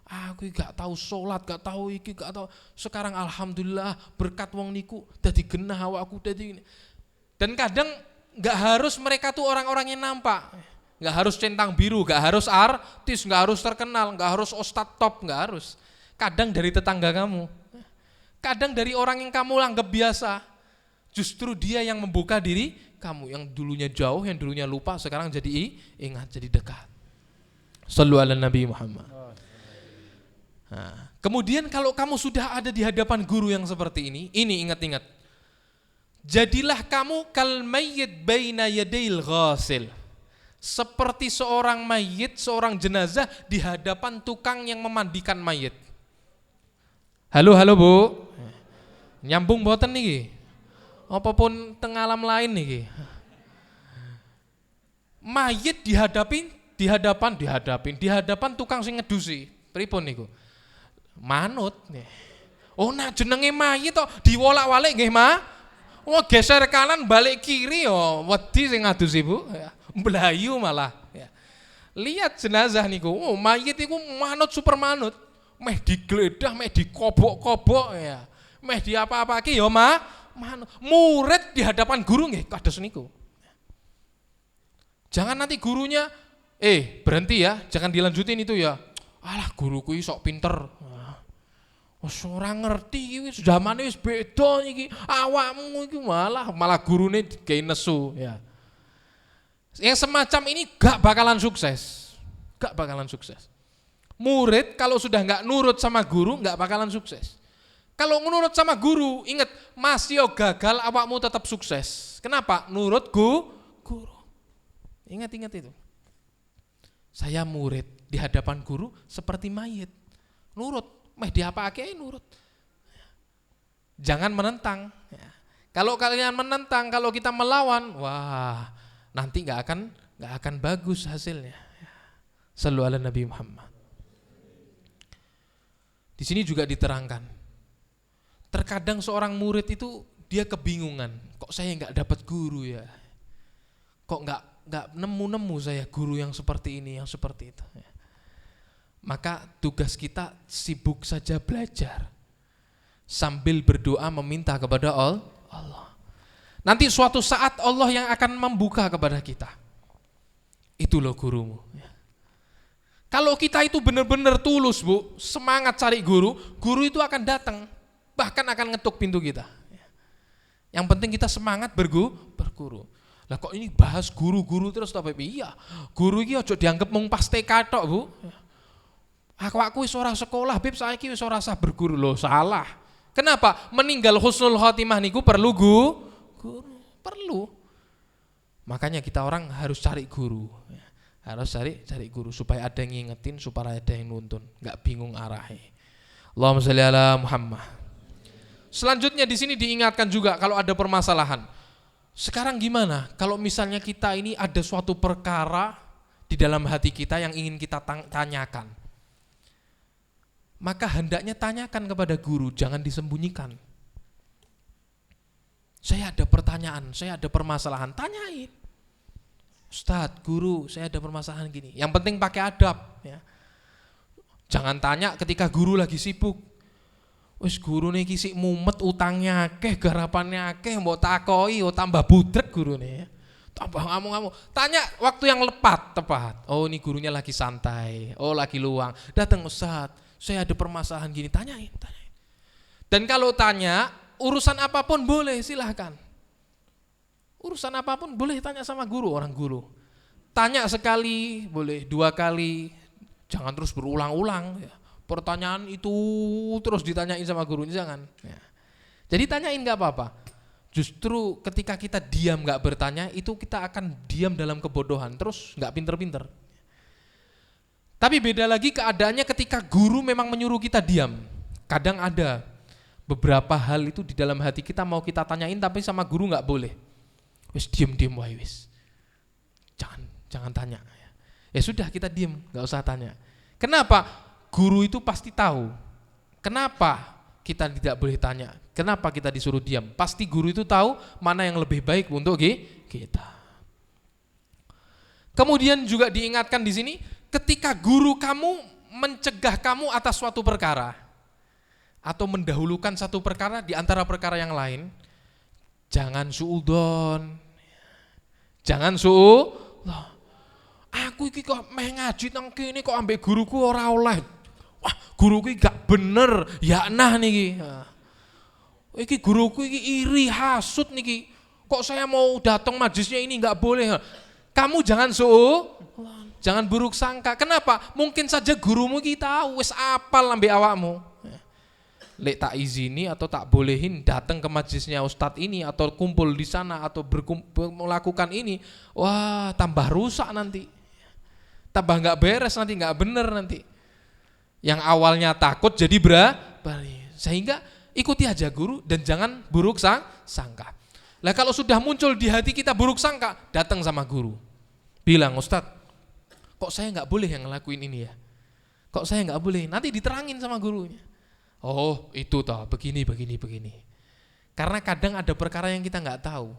aku gak tahu sholat, gak tahu iki, gak tahu. Sekarang alhamdulillah berkat wong niku dadi genah awakku dadi. Dan kadang nggak harus mereka tuh orang-orang yang nampak, nggak harus centang biru, nggak harus artis, nggak harus terkenal, nggak harus ustadz top, nggak harus. Kadang dari tetangga kamu, kadang dari orang yang kamu anggap biasa, justru dia yang membuka diri kamu, yang dulunya jauh, yang dulunya lupa, sekarang jadi ingat, jadi dekat. Shallu ala Nabi Muhammad. Nah, kemudian kalau kamu sudah ada di hadapan guru yang seperti ini ingat-ingat. Jadilah kamu kal mayyit baina yadail ghasil. Seperti seorang mayit, seorang jenazah di hadapan tukang yang memandikan mayit. Halo Bu. Nyambung mboten niki? Apapun teng alam lain niki. Mayit di hadapan tukang sing ngedusi. Pripun niku? Manut nih. Oh nak jenenge mayit tok diwolak-walik nggih, Ma. Oh geser kanan balik kiri yo wedi sing ngadusi, Bu. Ya, mlayu malah ya. Lihat jenazah niku. Oh mayit iku manut super manut. Meh digledah, meh dikobok-kobok ya. Meh di apa-apake yo, Ma. Manut. Murid di hadapan guru nggih kados niku. Jangan nanti gurunya berhenti ya, jangan dilanjutin itu ya. Alah guruku iki sok pinter. Wes ora ngerti iki wis zamane wis beda iki. Awakmu iki malah gurune digawe nesu ya. Yang semacam ini gak bakalan sukses. Gak bakalan sukses. Murid kalau sudah gak nurut sama guru gak bakalan sukses. Kalau nurut sama guru, ingat masih gagal awakmu tetap sukses. Kenapa? Nurut guru. Ingat itu. Saya murid di hadapan guru seperti mayit. Nurut. Meh diapake nurut. Jangan menentang. Ya. Kalau kalian menentang, kalau kita melawan, wah nanti nggak akan bagus hasilnya. Ya. Shallu ala Nabi Muhammad. Di sini juga diterangkan. Terkadang seorang murid itu dia kebingungan. Kok saya nggak dapat guru ya? Kok nggak nemu saya guru yang seperti ini, yang seperti itu. Ya. Maka tugas kita sibuk saja belajar sambil berdoa meminta kepada Allah. Nanti suatu saat Allah yang akan membuka kepada kita. Itu loh gurumu. Kalau kita itu benar-benar tulus, Bu, semangat cari guru itu akan datang, bahkan akan ngetuk pintu kita. Yang penting kita semangat berguru. Lah kok ini bahas guru terus tapi iya. Guru iki aja dianggap mung pas TK tok, Bu. Aku wis ora sekolah, Bib, saiki wis ora sah berguru. Loh, salah. Kenapa? Meninggal husnul khotimah niku perlu guru. Perlu. Makanya kita orang harus cari guru. Harus cari guru supaya ada yang ngingetin, supaya ada yang nuntun, enggak bingung arahnya. Allahumma shalli ala Muhammad. Selanjutnya di sini diingatkan juga kalau ada permasalahan. Sekarang gimana? Kalau misalnya kita ini ada suatu perkara di dalam hati kita yang ingin kita tanyakan. Maka hendaknya tanyakan kepada guru, jangan disembunyikan. Saya ada pertanyaan, saya ada permasalahan, tanyain. Ustadz, guru, saya ada permasalahan gini. Yang penting pakai adab. Ya. Jangan tanya ketika guru lagi sibuk. Wis guru nih kisik mumet utangnya akeh, garapannya akeh, mbok takoi, tambah budrek guru nih. Ya. Tambah ngamuk-ngamuk. Tanya waktu yang tepat. Oh ini gurunya lagi santai, oh lagi luang. Datang Ustadz. Saya ada permasalahan gini, tanyain. Dan kalau tanya, urusan apapun boleh, silahkan. Urusan apapun boleh tanya sama guru, orang guru. Tanya sekali, boleh 2 kali, jangan terus berulang-ulang. Ya. Pertanyaan itu terus ditanyain sama guru, jangan. Ya. Jadi tanyain gak apa-apa. Justru ketika kita diam gak bertanya, itu kita akan diam dalam kebodohan, terus gak pinter-pinter. Tapi beda lagi keadaannya ketika guru memang menyuruh kita diam. Kadang ada beberapa hal itu di dalam hati kita mau kita tanyain tapi sama guru nggak boleh. Wis diem wae wis. Jangan tanya. Ya sudah kita diem, nggak usah tanya. Kenapa? Guru itu pasti tahu. Kenapa kita tidak boleh tanya? Kenapa kita disuruh diam? Pasti guru itu tahu mana yang lebih baik untuk kita. Kemudian juga diingatkan di sini. Ketika guru kamu mencegah kamu atas suatu perkara atau mendahulukan satu perkara di antara perkara yang lain, jangan suudon. Jangan suudzon. Aku iki kok meh ngaji nang kene kok ambek guruku ora oleh. Wah, guruku gak bener, ya nah niki. Iki guruku iki iri, hasut niki. Kok saya mau datang majlisnya ini nggak boleh. Kamu jangan jangan buruk sangka. Kenapa? Mungkin saja gurumu kita tahu wis apal ambek awakmu. Lek tak izini atau tak bolehin datang ke majlisnya ustadz ini atau kumpul di sana atau melakukan ini, wah tambah rusak nanti, tambah nggak beres nanti, nggak bener nanti. Yang awalnya takut jadi berani. Sehingga ikuti aja guru dan jangan buruk sangka. Lah kalau sudah muncul di hati kita buruk sangka, datang sama guru, bilang ustadz, kok saya nggak boleh yang ngelakuin ini ya? Kok saya nggak boleh? Nanti diterangin sama gurunya. Oh itu toh begini. Karena kadang ada perkara yang kita nggak tahu.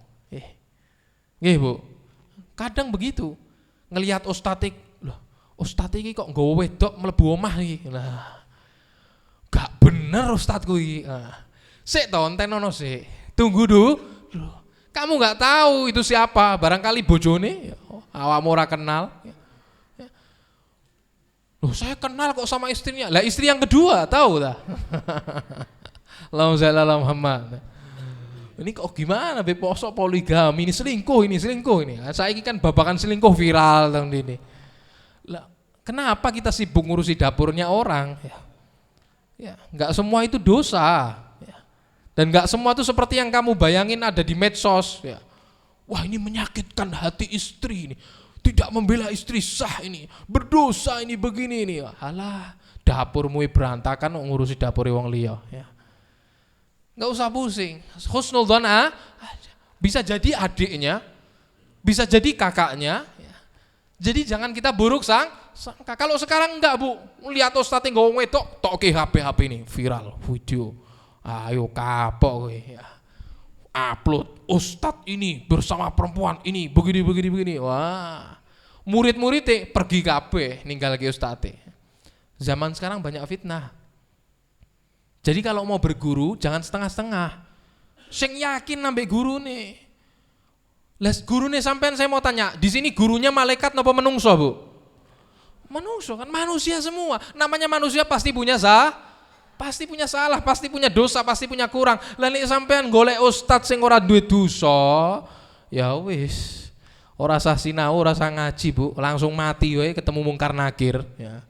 Bu, kadang begitu. Ngelihat ustatik, loh ustatik ini kok nggawa wedok mlebu omah iki. Lah, gak bener ustadku iki. Sik to entenono sik. Tunggu dulu. Kamu nggak tahu itu siapa? Barangkali bojone, awakmu ora kenal. Loh saya kenal kok sama istrinya. Lah istri yang kedua tahu tak? Allahumma shalli ala Muhammad. Ini kok gimana be posok poligami ini selingkuh ini. Saya ini kan babakan selingkuh viral tahun ini. Lah kenapa kita sibuk ngurusi dapurnya orang? Ya, nggak semua itu dosa. Ya. Dan nggak semua itu seperti yang kamu bayangin ada di medsos. Ya. Wah ini menyakitkan hati istri ini. Tidak membela istri sah ini, berdosa ini begini ini. Alah, dapurmu berantakan ngurusi dapur wong liya ya. Enggak usah pusing. Husnudzon bisa jadi adiknya, bisa jadi kakaknya ya. Jadi jangan kita buruk sangka. Kalau sekarang enggak Bu, lihat ustaz nggawa wedok toke HP ini viral video. Ayo kapok kowe ya. Upload ustadz ini bersama perempuan ini begini. Wah, murid-muridnya pergi kabeh ninggal ke ustadz. Zaman sekarang banyak fitnah. Jadi kalau mau berguru jangan setengah-setengah. Sing yakin nambah guru nih. Les guru nih sampean saya mau tanya, di sini gurunya malaikat napa menungso Bu? Menungso kan manusia semua. Namanya manusia pasti punya pasti punya salah, pasti punya dosa, pasti punya kurang. Lah nek sampean golek ustaz sing ora duwe dosa, ya wis. Ora sah sinau, ora sah ngaji, Bu. Langsung mati wae ketemu mungkar nakir, ya.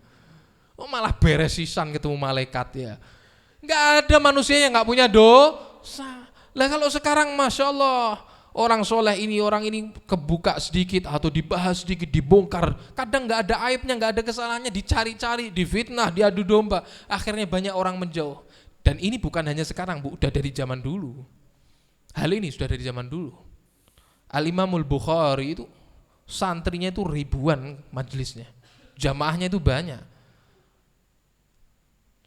Oh, malah beres sisan ketemu malaikat ya. Enggak ada manusia yang enggak punya dosa. Lah kalau sekarang Masya Allah orang soleh ini, orang ini kebuka sedikit atau dibahas sedikit, dibongkar. Kadang nggak ada aibnya, nggak ada kesalahannya, dicari-cari, difitnah, diadu domba. Akhirnya banyak orang menjauh. Dan ini bukan hanya sekarang Bu, udah dari zaman dulu. Hal ini sudah dari zaman dulu. Al-Imamul Bukhari itu santrinya itu ribuan majelisnya. Jamaahnya itu banyak.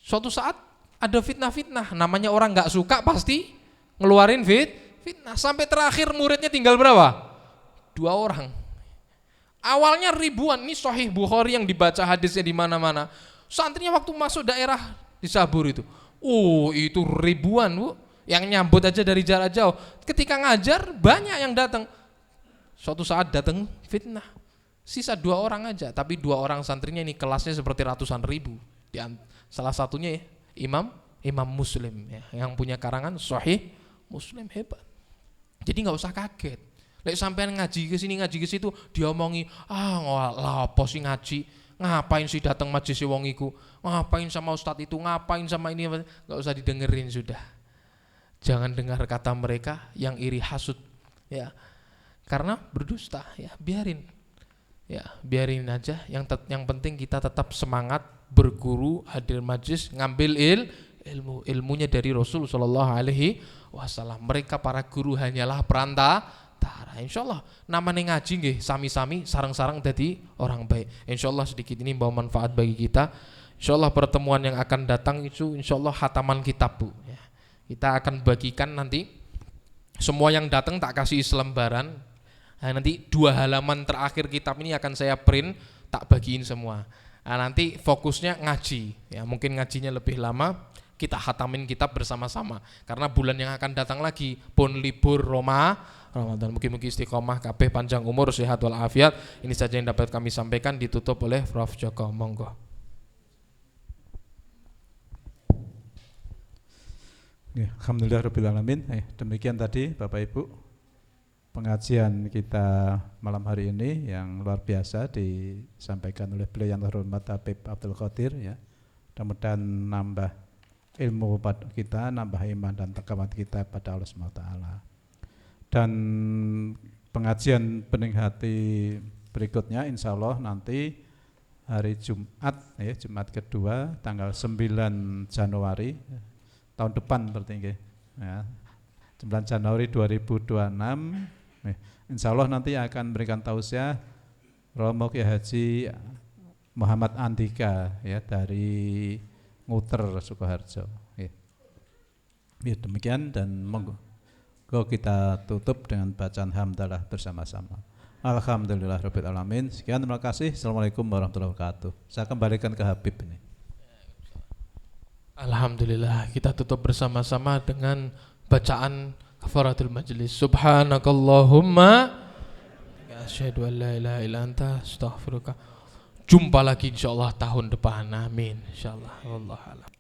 Suatu saat ada fitnah-fitnah. Namanya orang nggak suka pasti ngeluarin fitnah. Sampai terakhir muridnya tinggal berapa? 2 orang. Awalnya ribuan, ini Sahih Bukhari yang dibaca hadisnya di mana-mana. Santrinya waktu masuk daerah di Sabur itu, itu ribuan Bu, yang nyambut aja dari jarak jauh. Ketika ngajar banyak yang datang. Suatu saat datang fitnah. Sisa 2 orang aja, tapi 2 orang santrinya ini kelasnya seperti ratusan ribu. Salah satunya ya, Imam Muslim ya, yang punya karangan Sahih Muslim, hebat. Jadi nggak usah kaget. Lek sampean ngaji ke sini ngaji ke situ diomongi, apa sih ngaji? Ngapain sih datang majelis wong iku? Ngapain sama ustadz itu? Ngapain sama ini? Nggak usah didengerin sudah. Jangan dengar kata mereka yang iri hasut ya. Karena berdusta ya, biarin. Ya, biarin aja. Yang penting kita tetap semangat berguru, hadir majelis, ngambil ilmunya dari Rasul sallallahu alaihi wasallam. Mereka para guru hanyalah perantara. Insyaallah namanya ngaji nggih sami-sami sareng-sareng dadi orang baik. Insyaallah sedikit ini bawa manfaat bagi kita. Insyaallah pertemuan yang akan datang itu insyaallah khataman kitab Bu ya. Kita akan bagikan nanti semua yang datang tak kasih selembaran. Nah, nanti 2 halaman terakhir kitab ini akan saya print, tak bagiin semua. Nah, nanti fokusnya ngaji ya, mungkin ngajinya lebih lama kita khatamin kitab bersama-sama karena bulan yang akan datang lagi pun libur Ramadan. Mugi-mugi istiqomah kabeh, panjang umur, sehat walafiat. Ini saja yang dapat kami sampaikan, ditutup oleh Prof Joko. Monggo. Ya, alhamdulillah alamin. Demikian tadi Bapak Ibu pengajian kita malam hari ini yang luar biasa disampaikan oleh beliau yang terhormat Habib Abdul Qadir ya. Mudah-mudahan nambah ilmu pada kita, nambah iman dan takawa kita pada Allah SWT. Dan pengajian bening hati berikutnya insya Allah nanti hari Jumat ya, Jumat kedua tanggal 9 Januari tahun depan berarti ya. 9 Januari 2026 insya Allah nanti akan berikan tausiah Romo Kiai Haji Muhammad Andika ya dari Nguter Sukoharjo ya. Ya, demikian dan monggo kita tutup dengan bacaan hamdalah bersama-sama. Alhamdulillahirabbil alamin. Sekian, terima kasih. Assalamualaikum warahmatullahi wabarakatuh. Saya kembalikan ke Habib ini. Alhamdulillah, kita tutup bersama-sama dengan bacaan kafaratul majlis. Subhanakallahumma asyhadu an la ilaha illa anta astaghfiruka. Jumpa lagi insyaallah tahun depan. Amin insyaallah. Wallahu a'lam.